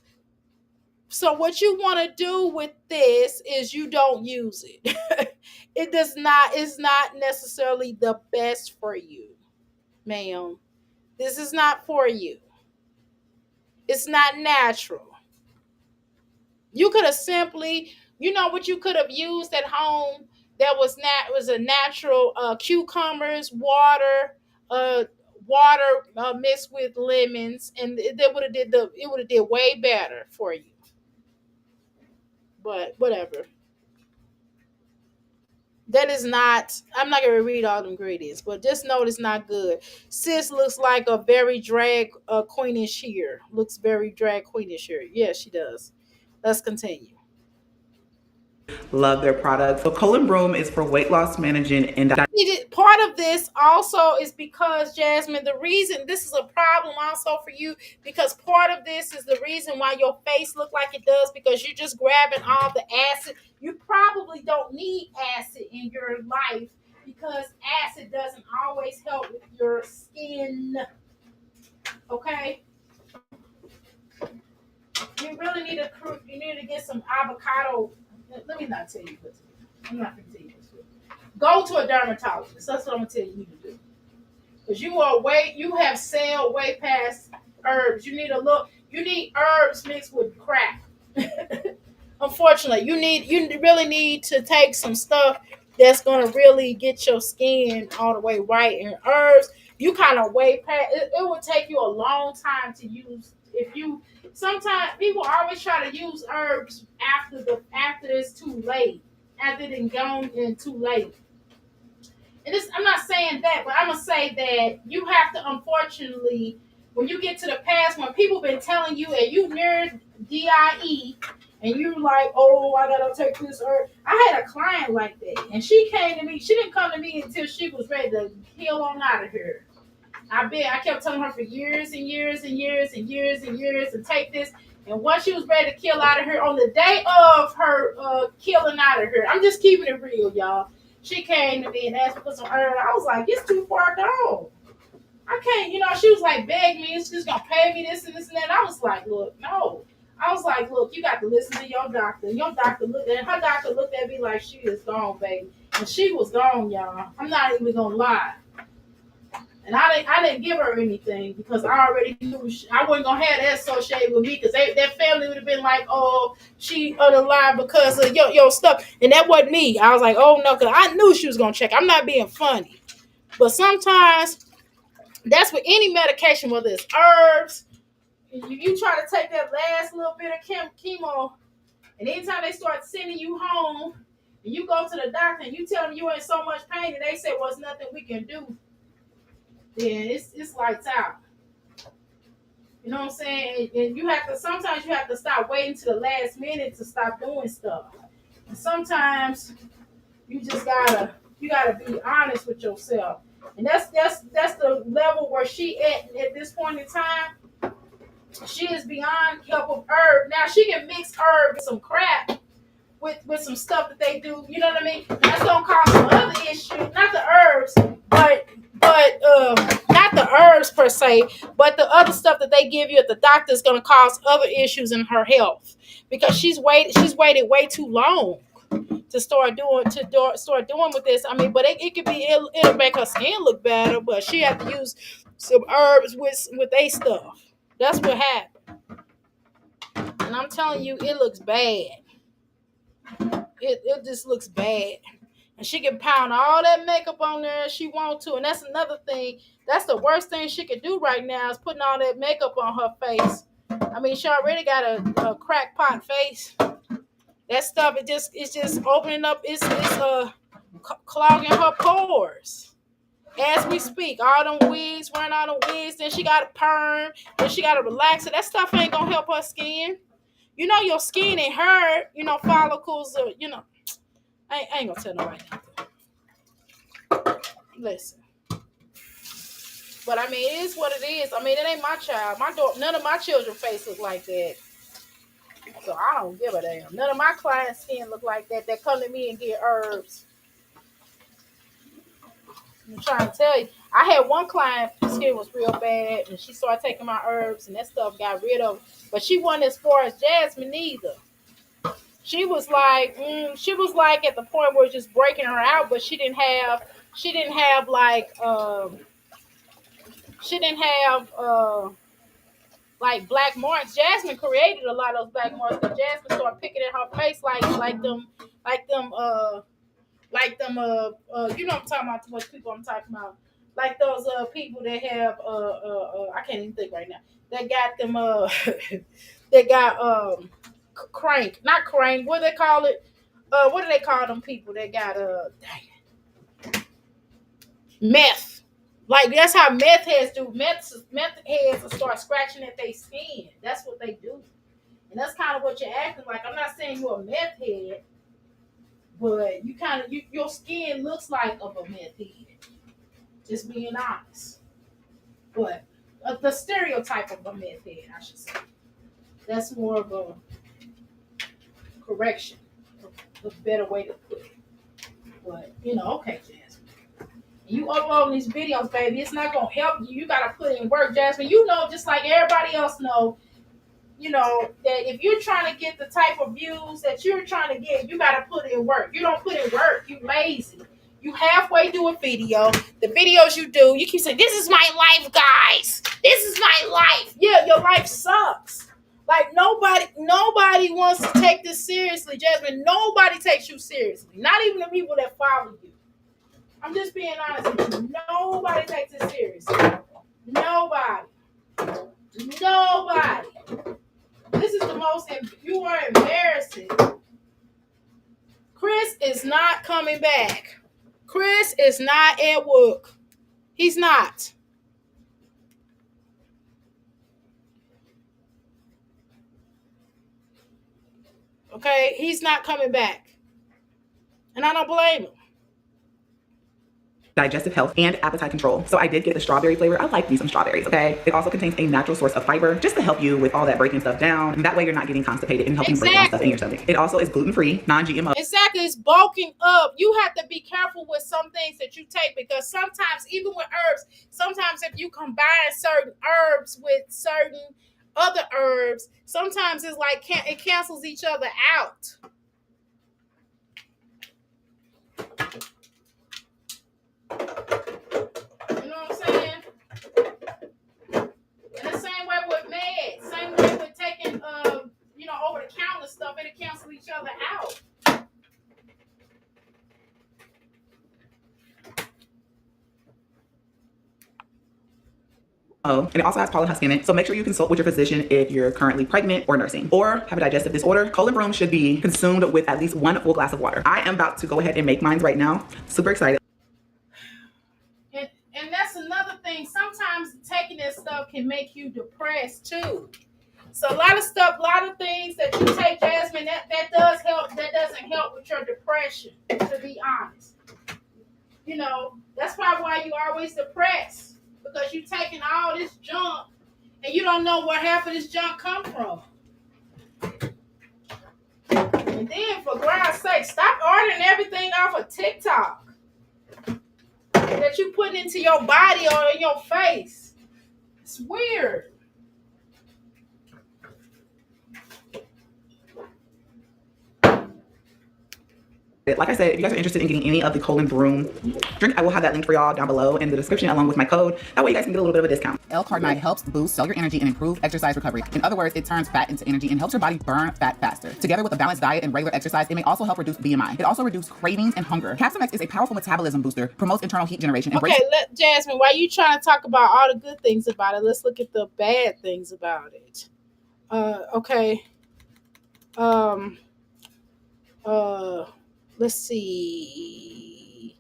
So what you want to do with this is you don't use it. It does not, it's not necessarily the best for you, ma'am. This is not for you. It's not natural. You could have simply, you know what you could have used at home that was a natural cucumbers, water mixed with lemons, and it would have did way better for you. But whatever. That is not, I'm not going to read all the ingredients, but just know it's not good. Sis looks like a very drag queenish here. Looks very drag queenish here. Yes, she does. Let's continue. Love their product. So Colon Broom is for weight loss managing and Part of this also is because, Jasmine, the reason this is a problem also for you, because part of this is the reason why your face look like it does, because you're just grabbing all the acid. You probably don't need acid in your life because acid doesn't always help with your skin. Okay? You really need to get some avocado. Let me not tell you what to do. I'm not going to tell you what to do. Go to a dermatologist. That's what I'm gonna tell you to do. Because you have sailed way past herbs. You need herbs mixed with crap. Unfortunately, you really need to take some stuff that's gonna really get your skin all the way right. And herbs, you kind of way past. It will take you a long time to use. Sometimes people always try to use herbs after it's too late, after it's gone and too late. And I'm not saying that, but I'm gonna say that you have to, unfortunately, when you get to the past, when people been telling you and you near DIE and you like, oh, I gotta take this herb. I had a client like that, and she came to me. She didn't come to me until she was ready to heal on out of here. I kept telling her for years and years and years and years and years to take this. And once she was ready to kill out of her, on the day of her killing out of her, I'm just keeping it real, y'all. She came to me and asked me for some herb. I was like, it's too far gone. I can't, she was like, beg me. She's going to pay me this and this and that. And I was like, look, no. I was like, look, you got to listen to your doctor. Your doctor her doctor looked at me like she is gone, baby. And she was gone, y'all. I'm not even going to lie. And I didn't give her anything because I already knew I wasn't going to have that associated with me, because that family would have been like, oh, she alive because of your stuff. And that wasn't me. I was like, oh, no, because I knew she was going to check. I'm not being funny. But sometimes that's with any medication, whether it's herbs, you try to take that last little bit of chemo, and anytime they start sending you home, and you go to the doctor and you tell them you're in so much pain, and they say, well, it's nothing we can do, then it's lights out. You know what I'm saying? And sometimes you have to stop waiting to the last minute to stop doing stuff. And sometimes you just gotta be honest with yourself. And that's the level where she at this point in time. She is beyond help of herb. Now she can mix herb with some crap, with some stuff that they do. You know what I mean? That's gonna cause some other issue. Not the herbs, but not the herbs per se, but the other stuff that they give you at the doctor is going to cause other issues in her health because she's waited way too long to start doing with this. I mean, but it could be it'll make her skin look better, but she had to use some herbs with a stuff. That's what happened, and I'm telling you, it looks bad. It just looks bad. And she can pound all that makeup on there if she wants to. And that's another thing. That's the worst thing she could do right now is putting all that makeup on her face. I mean, she already got a crackpot face. That stuff, it's just opening up. It's clogging her pores as we speak. All them wigs, wearing all them wigs. Then she got a perm. Then she got a relaxer. That stuff ain't gonna help her skin. You know your skin ain't hurt. You know follicles. I ain't gonna tell nobody nothing. Listen. But I mean, it is what it is. I mean, it ain't my child. None of my children's face look like that. So I don't give a damn. None of my clients' skin look like that. They come to me and get herbs. I'm trying to tell you. I had one client whose skin was real bad, and she started taking my herbs, and that stuff got rid of it. But she wasn't as far as Jasmine either. She was like at the point where it's just breaking her out, but she didn't have like black marks. Jasmine created a lot of those black marks, but Jasmine started picking at her face like them you know what I'm talking about, what people I'm talking about. Like those people that have I can't even think right now. They got them they got not crank, what do they call it? What do they call them people that got meth? Like that's how meth heads do. Meth heads will start scratching at their skin. That's what they do. And that's kind of what you're acting like. I'm not saying you're a meth head, but your skin looks like of a meth head. Just being honest. But the stereotype of a meth head, I should say. That's more of a correction. A better way to put it. But, okay, Jasmine. You uploading these videos, baby, it's not going to help you. You got to put in work, Jasmine. You know, just like everybody else know, that if you're trying to get the type of views that you're trying to get, you got to put in work. You don't put in work. You lazy. You halfway do a video. The videos you do, you keep saying, this is my life, guys. This is my life. Yeah, your life sucks. Like nobody wants to take this seriously, Jasmine. Nobody takes you seriously. Not even the people that follow you. I'm just being honest with you. Nobody takes it seriously. Nobody. This is the most, you are embarrassing. Chris is not coming back. Chris is not at work. He's not. Okay, he's not coming back. And I don't blame him. Digestive health and appetite control. So I did get the strawberry flavor. I like me some strawberries, okay? It also contains a natural source of fiber just to help you with all that breaking stuff down. And that way you're not getting constipated and helping break down stuff in your stomach. It also is gluten-free, non-GMO. Exactly, it's bulking up. You have to be careful with some things that you take because sometimes, even with herbs, sometimes if you combine certain herbs with certain other herbs, sometimes it's like it cancels each other out. You know what I'm saying? And the same way with meds, same way with taking over the counter stuff, it'll cancel each other out. Oh, and it also has polyhusk in it. So make sure you consult with your physician if you're currently pregnant or nursing or have a digestive disorder. Colon Broom should be consumed with at least 1 full glass of water. I am about to go ahead and make mine right now. Super excited. And that's another thing. Sometimes taking this stuff can make you depressed too. So a lot of things that you take, Jasmine, that does help. That doesn't help with your depression, to be honest. That's probably why you're always depressed. Because you're taking all this junk and you don't know where half of this junk come from. And then, for God's sake, stop ordering everything off of TikTok. that you put into your body or in your face. It's weird. Like I said, if you guys are interested in getting any of the colon broom drink, I will have that linked for y'all down below in the description along with my code. That way you guys can get a little bit of a discount. L-carnitine helps boost cellular energy and improve exercise recovery. In other words, it turns fat into energy and helps your body burn fat faster. Together with a balanced diet and regular exercise, it may also help reduce BMI. It also reduces cravings and hunger. Capsimex is a powerful metabolism booster, promotes internal heat generation. Okay, Jasmine, while you trying to talk about all the good things about it, let's look at the bad things about it. Okay. Let's see.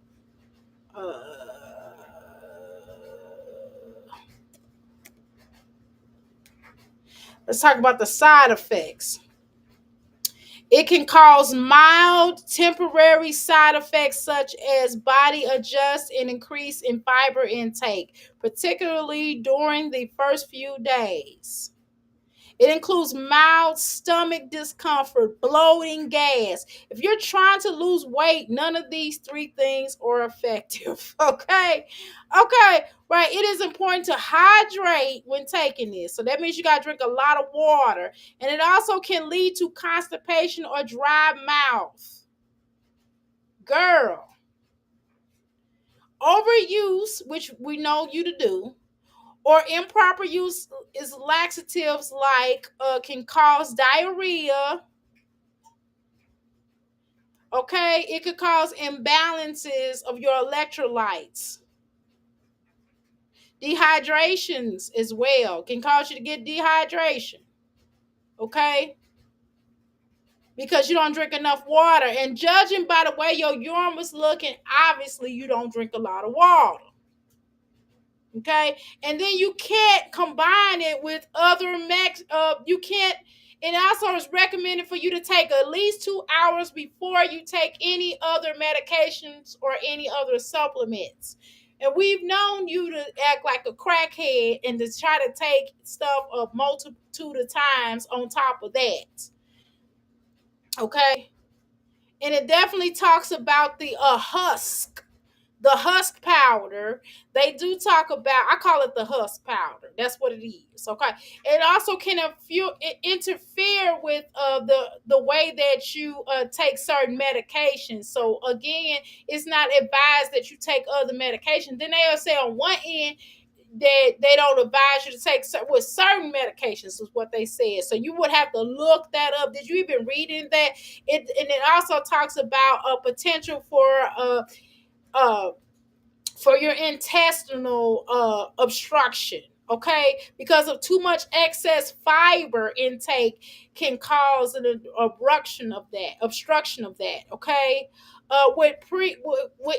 Let's talk about the side effects. It can cause mild temporary side effects such as body adjust and increase in fiber intake, particularly during the first few days. It includes mild stomach discomfort, bloating, gas. If you're trying to lose weight, none of these three things are effective. Okay. Right. It is important to hydrate when taking this. So that means you got to drink a lot of water. And it also can lead to constipation or dry mouth. Girl. Overuse, which we know you to do, or improper use is laxatives like can cause diarrhea. Okay, it could cause imbalances of your electrolytes. Dehydrations as well can cause you to get dehydration. Okay, because you don't drink enough water. And judging by the way your urine was looking, obviously you don't drink a lot of water. Okay, and then you can't combine it with other you can't. It also is recommended for you to take at least 2 hours before you take any other medications or any other supplements. And we've known you to act like a crackhead and to try to take stuff a multitude of times on top of that. Okay, and it definitely talks about the husk. The husk powder, they do talk about, I call it the husk powder. That's what it is. Okay. It also can interfere with the way that you take certain medications. So again, it's not advised that you take other medications. Then they'll say on one end that they don't advise you to take with certain medications is what they said. So you would have to look that up. Did you even read in that? And it also talks about a potential for your intestinal obstruction, okay? Because of too much excess fiber intake can cause an obstruction of that, okay? With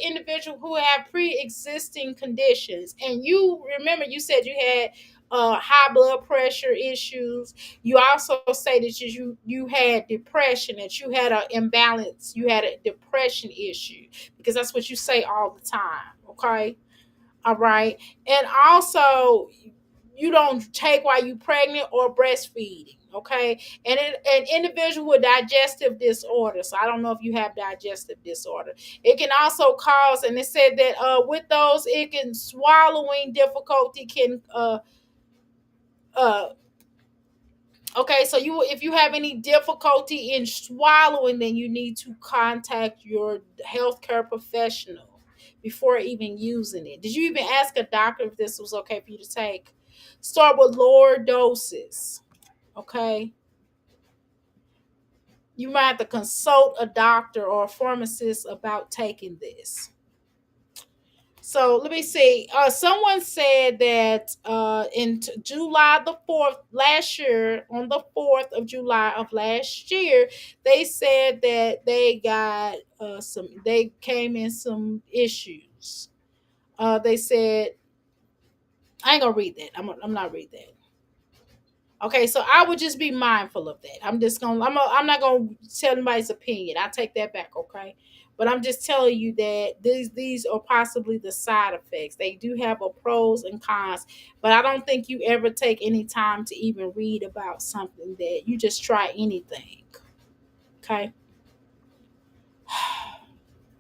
individuals who have pre-existing conditions, and you remember you said you had high blood pressure issues. You also say that you had depression, that you had an imbalance, you had a depression issue, because that's what you say all the time. Okay. All right. And also you don't take while you pregnant or breastfeeding. Okay. And an individual with digestive disorder. So I don't know if you have digestive disorder. It can also cause, and it said that with those, it can swallowing difficulty can okay, so if you have any difficulty in swallowing, then you need to contact your healthcare professional before even using it. Did you even ask a doctor if this was okay for you to take? Start with lower doses, okay? You might have to consult a doctor or a pharmacist about taking this. So let me see. Someone said that in July the 4th last year, on the 4th of July of last year, they said that they got they came in some issues. They said, I ain't gonna read that. I'm not read that. Okay, so I would just be mindful of that. I'm not gonna tell anybody's opinion. I take that back, okay? But I'm just telling you that these are possibly the side effects. They do have a pros and cons, but I don't think you ever take any time to even read about something that you just try anything. Okay.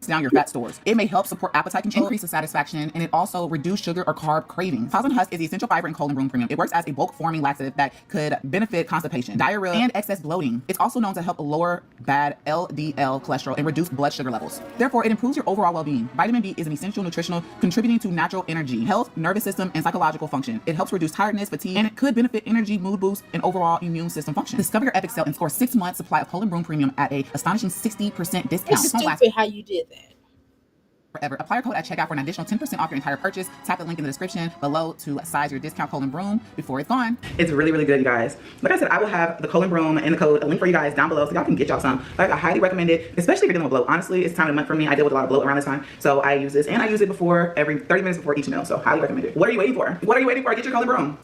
down your fat stores. It may help support appetite control, increase satisfaction, and it also reduce sugar or carb cravings. Thousand Husk is the essential fiber in Colon Broom Premium. It works as a bulk forming laxative that could benefit constipation, diarrhea, and excess bloating. It's also known to help lower bad LDL cholesterol and reduce blood sugar levels. Therefore, it improves your overall well-being. Vitamin B is an essential nutritional contributing to natural energy, health, nervous system, and psychological function. It helps reduce tiredness, fatigue, and it could benefit energy, mood boost, and overall immune system function. Discover your epic sale and score 6 months supply of Colon Broom Premium at a astonishing 60% discount. It's stupid how you did that. Forever. Apply your code at checkout for an additional 10% off your entire purchase. Tap the link in the description below to size your discount Colon Broom before it's gone. It's really, really good, you guys. Like I said, I will have the Colon Broom and the code, a link for you guys down below so y'all can get y'all some. Like, I highly recommend it, especially if you're dealing with bloat. Honestly, it's time of the month for me. I deal with a lot of bloat around this time. So I use this, and I use it before every 30 minutes before each meal. So highly recommend it. What are you waiting for? What are you waiting for? Get your Colon Broom.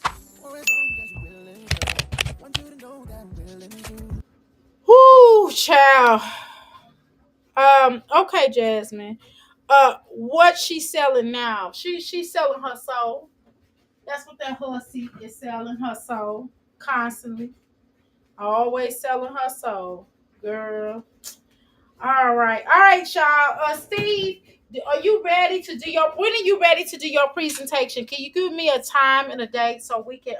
Whoo, child. Okay, Jasmine. What she's selling now? She's selling her soul. That's what that hussy is selling, her soul constantly. Always selling her soul, girl. All right, y'all. Steve, are you ready to do your? When are you ready to do your presentation? Can you give me a time and a date so we can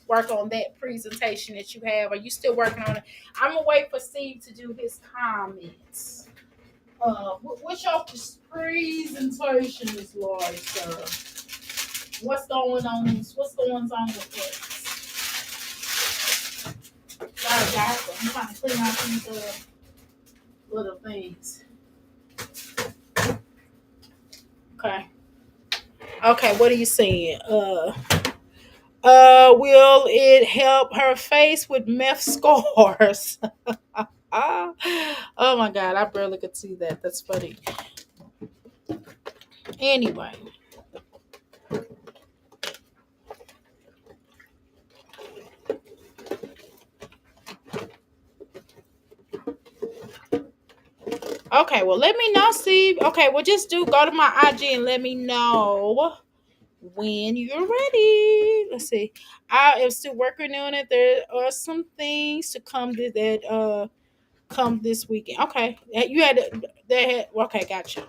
work on that presentation that you have? Are you still working on it? I'm gonna wait for Steve to do his comments. What's your presentation is large, sir? What's going on? What's going on with it? Sorry, guys, I'm trying to clean out these little things. Okay, what are you saying? Will it help her face with meth scars? Oh my god, I barely could see that. That's funny. Anyway. Okay, well, let me know, Steve. Okay, well, just go to my IG and let me know when you're ready. Let's see. I am still working on it. There are some things to come that come this weekend. Okay, you had that. Okay, gotcha.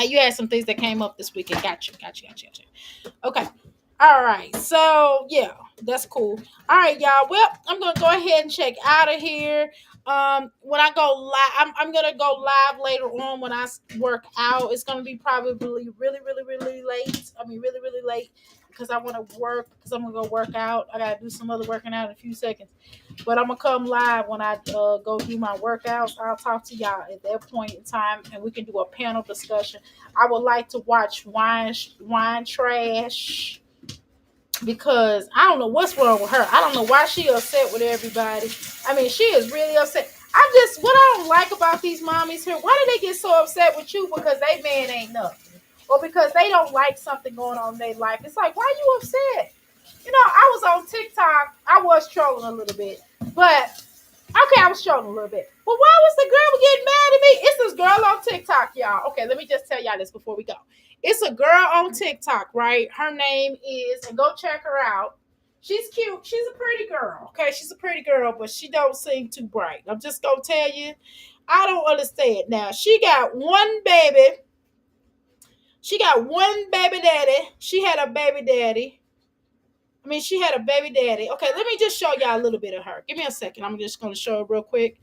You had some things that came up this weekend. Gotcha. Okay. All right. So yeah, that's cool. All right, y'all. Well, I'm gonna go ahead and check out of here. When I go live, I'm gonna go live later on when I work out. It's gonna be probably really late. I mean, really late because I want to work. Because I'm gonna go work out. I gotta do some other working out in a few seconds. But I'm gonna come live when I go do my workouts. I'll talk to y'all at that point in time, and we can do a panel discussion. I would like to watch wine trash because I don't know what's wrong with her. I don't know why she upset with everybody. I mean, she is really upset. What I don't like about these mommies here, why do they get so upset with you because they man ain't nothing? Or because they don't like something going on in their life. It's like, why are you upset? You know, I was on TikTok. I was trolling a little bit. But, okay, I was trolling a little bit. But why was the girl getting mad at me? It's this girl on TikTok, y'all. Okay, let me just tell y'all this before we go. It's a girl on TikTok, right? Her name is, and go check her out. She's cute. She's a pretty girl. Okay, she's a pretty girl, but she don't seem too bright. I'm just going to tell you, I don't understand. Now, she got one baby. She got one baby daddy. She had a baby daddy. She had a baby daddy. Okay, let me just show y'all a little bit of her. Give me a second. I'm just going to show it real quick.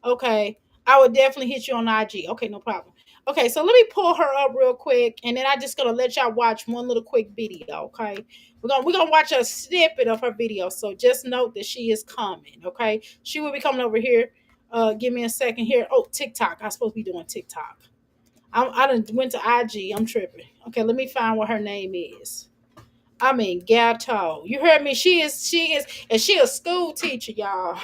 Okay, I would definitely hit you on IG. Okay, no problem. Okay, so let me pull her up real quick, and then I'm just going to let y'all watch one little quick video, okay? We're gonna watch a snippet of her video, so just note that she is coming, okay? She will be coming over here. Give me a second here. Oh, TikTok. I'm supposed to be doing TikTok. I done went to IG. I'm tripping. Okay, let me find what her name is. Gato. You heard me. She is, and she a school teacher, y'all.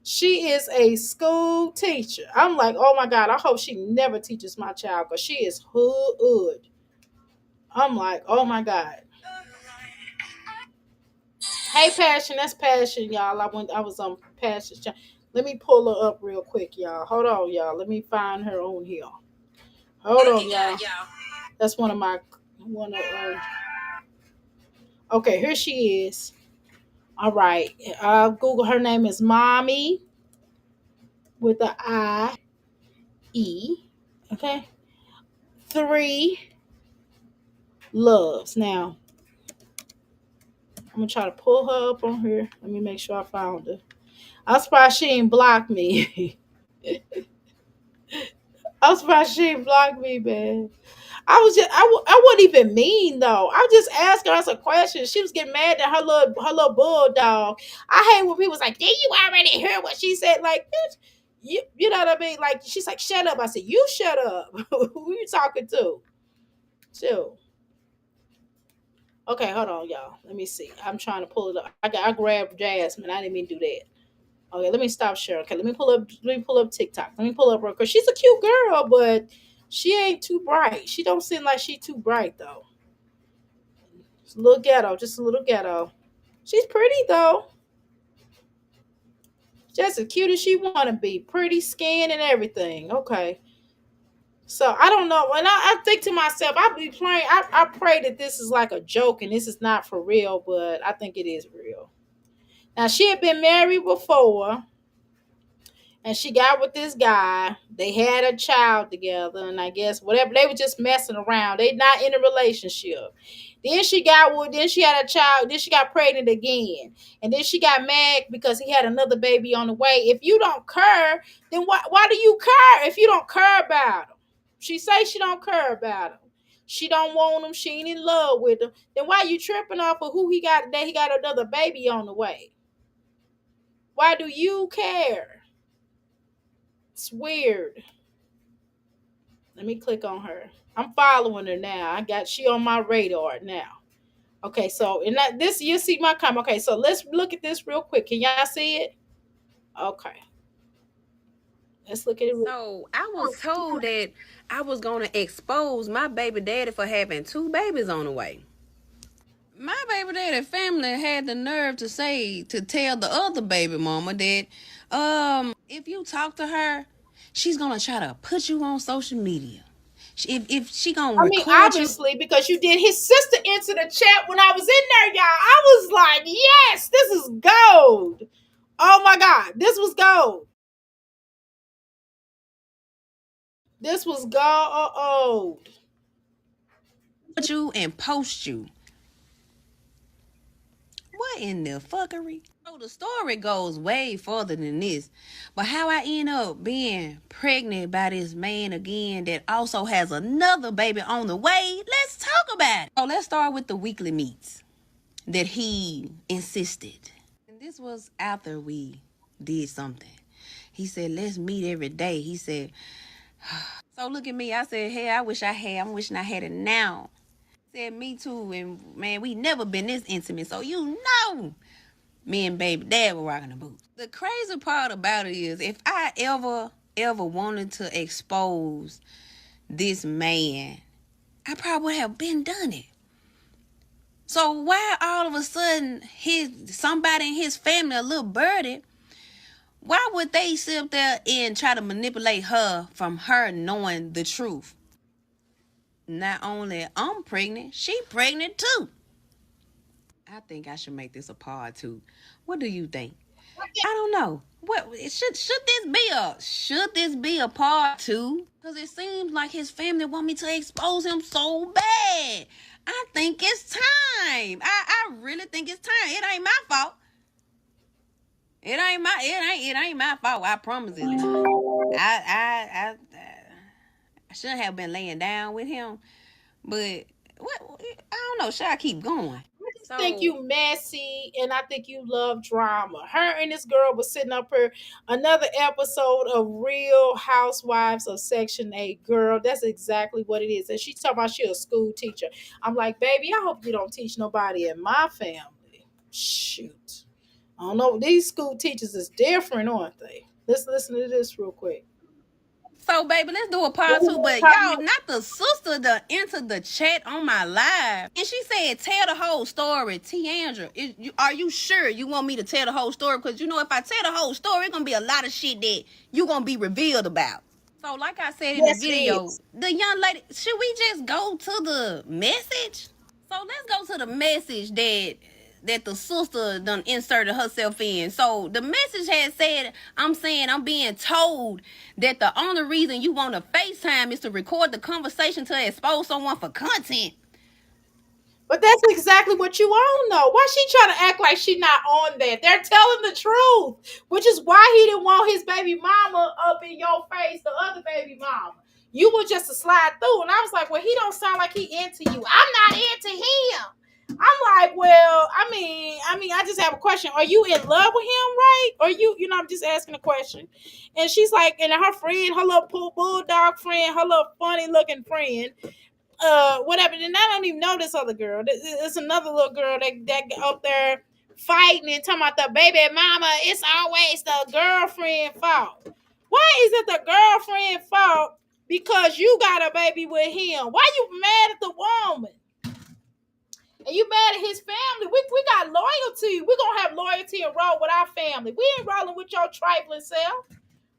She is a school teacher. I'm like, oh my God, I hope she never teaches my child because she is hood. I'm like, oh my God. Hey, Passion. That's Passion, y'all. I was on Passion's channel. Let me pull her up real quick, y'all. Hold on, y'all. Let me find her on here. Hold on, y'all. That's one of okay, here she is. All right. Google, her name is Mommy with an I. E. Okay. 3 loves. Now, I'm gonna try to pull her up on here. Let me make sure I found her. I'm surprised she ain't blocked me. I'm surprised she ain't blocked me, man. I wasn't even mean though. I just asked her some questions. She was getting mad at her little bulldog. I hate when people was like, "Did you already hear what she said?" Like, bitch, you know what I mean? Like, she's like, "Shut up." I said, "You shut up." Who you talking to? Chill. Okay, hold on, y'all. Let me see. I'm trying to pull it up. I grabbed Jasmine. I didn't mean to do that. Okay, let me stop sharing. Okay, let me pull up TikTok. Let me pull up her because she's a cute girl, but she ain't too bright. She don't seem like she too bright though. Just a little ghetto, just a little ghetto. She's pretty though. Just as cute as she wanna be. Pretty skin and everything. Okay. So I don't know. When I think to myself, I be playing. I pray that this is like a joke and this is not for real, but I think it is real. Now she had been married before, and she got with this guy. They had a child together, and I guess whatever, they were just messing around. They not in a relationship. Then she had a child. Then she got pregnant again, and then she got mad because he had another baby on the way. If you don't care, then why do you care if you don't care about him? She say she don't care about him. She don't want him. She ain't in love with him. Then why you tripping off of who he got today? He got another baby on the way. Why do you care? It's weird. Let me click on her. I'm following her now. She on my radar now. Okay, so in that this you see my comment. Okay, so let's look at this real quick. Can y'all see it? Okay. Let's look at it. So I was told that I was gonna expose my baby daddy for having 2 babies on the way. My baby daddy family had the nerve to tell the other baby mama that if you talk to her, she's gonna try to put you on social media. If she gonna I mean, record you. obviously, because you did. His sister entered the chat when I was in there, y'all. I was like, yes, this is gold. Oh my God, this was gold. This was gold. Put you and post you. What in the fuckery? So the story goes way further than this. But how I end up being pregnant by this man again that also has another baby on the way, let's talk about it. So let's start with the weekly meets that he insisted. And this was after we did something. He said, let's meet every day. He said, so look at me. I said, hey, I'm wishing I had it now. Said me too, and man, we never been this intimate, so you know me and baby dad were rocking the boots. The crazy part about it is if I ever wanted to expose this man, I probably would have been done it. So why all of a sudden somebody in his family, a little birdie, why would they sit up there and try to manipulate her from her knowing the truth? Not only I'm pregnant, she pregnant too. I think I should make this a part 2. What do you think? I don't know. What should this be a part 2? Because it seems like his family want me to expose him so bad. I think it's time. I really think it's time. It ain't my fault. It ain't my fault. I promise it. I shouldn't have been laying down with him. But what I don't know. Should I keep going? I think you messy, and I think you love drama. Her and this girl was sitting up here, another episode of Real Housewives of Section 8. Girl, that's exactly what it is. And she's talking about she a school teacher. I'm like, baby, I hope you don't teach nobody in my family. Shoot. I don't know. These school teachers is different, aren't they? Let's listen to this real quick. So, baby, let's do a part 2. But y'all, not the sister that entered the chat on my live. And she said, tell the whole story. Tiandra, are you sure you want me to tell the whole story? Because, you know, if I tell the whole story, it's going to be a lot of shit that you're going to be revealed about. So, like I said in the video, the young lady, should we just go to the message? So, let's go to the message that that the sister done inserted herself in. So the message had said, I'm being told that the only reason you want to FaceTime is to record the conversation to expose someone for content. But that's exactly what you all know. Why she trying to act like she not on that? They're telling the truth, which is why he didn't want his baby mama up in your face, the other baby mama. You were just a slide through. And I was like, well, he don't sound like he into you. I'm not into him. I'm like, well, I mean, I just have a question. Are you in love with him, right? Or I'm just asking a question. And she's like, and her friend, her little bulldog friend, her little funny looking friend, whatever. And I don't even know this other girl. It's another little girl that up there fighting and talking about the baby mama. It's always the girlfriend fault. Why is it the girlfriend fault? Because you got a baby with him. Why you mad at the woman? And you mad at his family? We got loyalty. We're gonna have loyalty and roll with our family. We ain't rolling with your trifling self.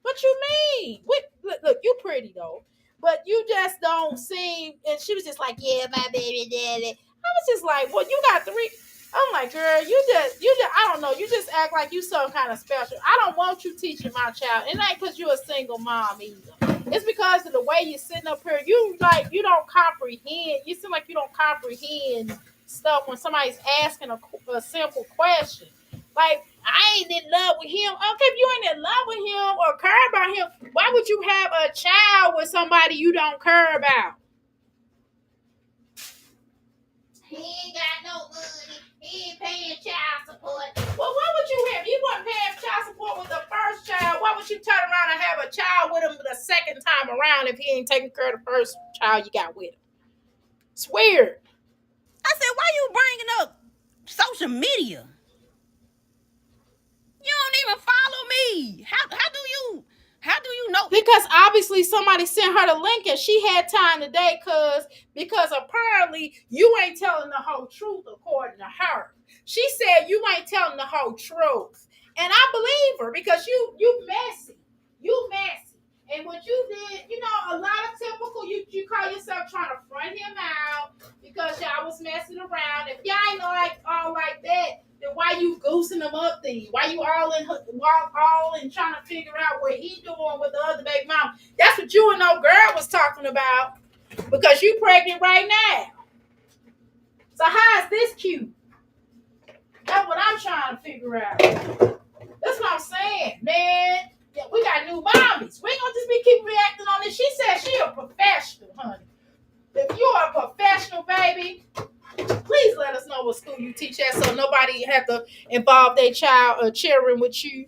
What you mean? Look, you pretty though. But you just don't seem, and she was just like, yeah, my baby daddy. I was just like, well, you got 3. I'm like, girl, you just, I don't know, you just act like you some kind of special. I don't want you teaching my child. It ain't because you're a single mom either. It's because of the way you're sitting up here. You don't comprehend. You seem like you don't comprehend stuff when somebody's asking a simple question. Like, I ain't in love with him. Okay, if you ain't in love with him or care about him, why would you have a child with somebody you don't care about? He ain't got no money. He ain't paying child support. Well, why would you have? You weren't paying child support with the first child. Why would you turn around and have a child with him the second time around if he ain't taking care of the first child you got with him? It's weird. I said, why you bringing up social media? You don't even follow me. How do you know? Because obviously somebody sent her the link and she had time today because apparently you ain't telling the whole truth according to her. She said you ain't telling the whole truth. And I believe her because you messy. You messy. And what you did, a lot of typical, you call yourself trying to front him out because y'all was messing around. If y'all ain't all like that, then why you goosing him up then? Why you all in trying to figure out what he doing with the other baby mom? That's what you and no girl was talking about because you pregnant right now. So how is this cute? That's what I'm trying to figure out. That's what I'm saying, man. Yeah, we got new mommies. We ain't gonna just keep reacting on this. She said she a professional, honey. If you're a professional, baby, please let us know what school you teach at so nobody have to involve their child or children with you.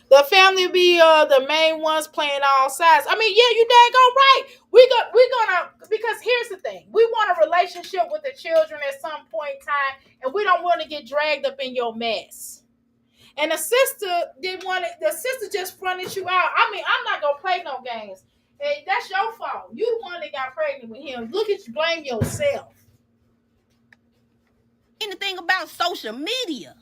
The family will be the main ones playing all sides. I mean, yeah, you daggone right. We're gonna, because here's the thing. We want a relationship with the children at some point in time, and we don't want to get dragged up in your mess. And the sister didn't want it. The sister just fronted you out. I mean, I'm not gonna play no games. And that's your fault. You the one that got pregnant with him. Look at you, blame yourself. Anything about social media.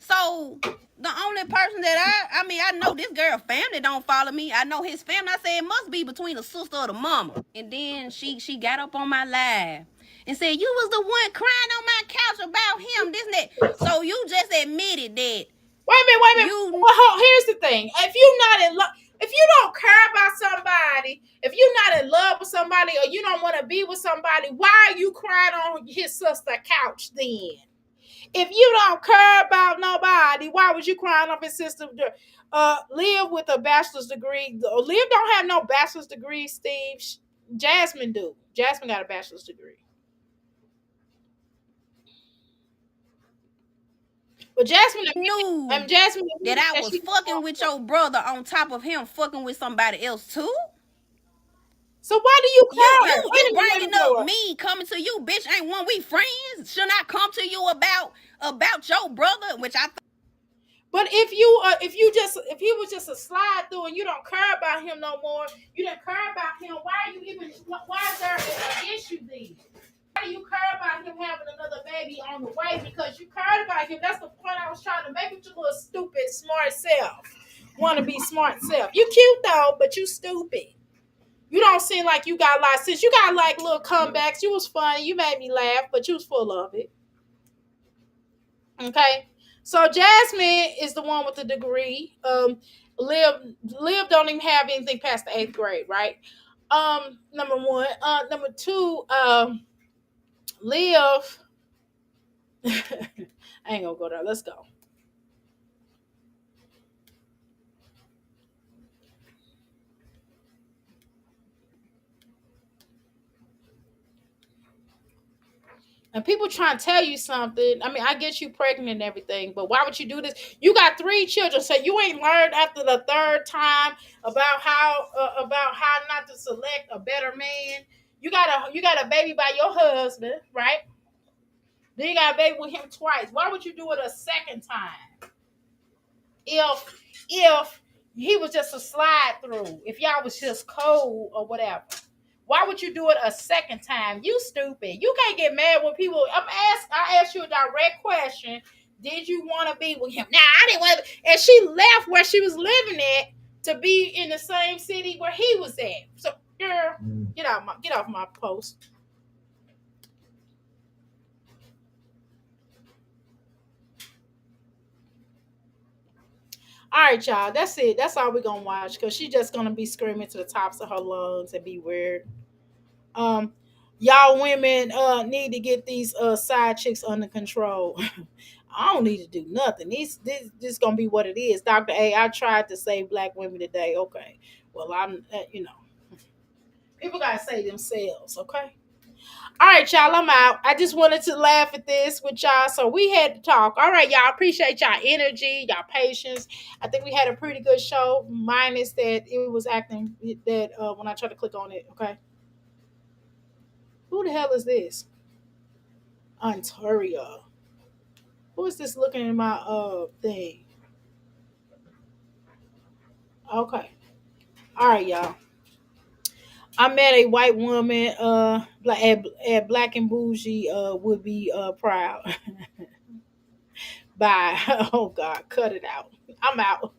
So the only person that I know this girl family don't follow me. I know his family. I said it must be between the sister or the mama. And then she got up on my live and said, you was the one crying on my couch about him, this and that. So you just admitted that. Wait a minute. Well, here's the thing. If you're not in love, if you don't care about somebody, if you're not in love with somebody or you don't want to be with somebody, why are you crying on his sister's couch then? If you don't care about nobody, why was you crying on his sister? Liv with a bachelor's degree. Liv don't have no bachelor's degree, Steve. Jasmine do. Jasmine got a bachelor's degree. But Jasmine knew that I was fucking with your brother on top of him fucking with somebody else too. So why do you care? You bringing up me coming to you, bitch? Ain't one we friends? Shouldn't I come to you about your brother? Which I. But if he was just a slide through and you don't care about him no more, you don't care about him. Why is there an issue then? Why do you care about him having another baby on the way? Because you cared about him. That's the point I was trying to make with your little stupid, smart self. Want to be smart self. You cute though, but you stupid. You don't seem like you got a lot of sense. You got like little comebacks. You was funny. You made me laugh, but you was full of it. Okay. So Jasmine is the one with the degree. Liv don't even have anything past the 8th grade, right? Number one. Number two, Liv. I ain't gonna go there. Let's go. And people trying to tell you something. I mean, I get you pregnant and everything, but why would you do this? You got 3 children, so you ain't learned after the third time about how not to select a better man. You got a baby by your husband, right? Then you got a baby with him twice. Why would you do it a second time? If he was just a slide through, if y'all was just cold or whatever. Why would you do it a second time? You stupid. You can't get mad when people. I asked you a direct question. Did you want to be with him? Now I didn't want to, and she left where she was living at to be in the same city where he was at. So girl, get off my post. All right, y'all. That's it. That's all we're gonna watch because she's just gonna be screaming to the tops of her lungs and be weird. Um, y'all women need to get these side chicks under control. I don't need to do nothing. This gonna be what it is. Dr. A, I tried to save black women today. Okay. Well, people gotta say themselves, okay? All right, y'all, I'm out. I just wanted to laugh at this with y'all, so we had to talk. All right, y'all, appreciate y'all energy, y'all patience. I think we had a pretty good show, minus that it was acting that when I tried to click on it, okay? Who the hell is this? Ontario. Who is this looking in my thing? Okay. All right, y'all. I met a white woman at Black and Bougie would be proud. Bye. Oh God, cut it out. I'm out.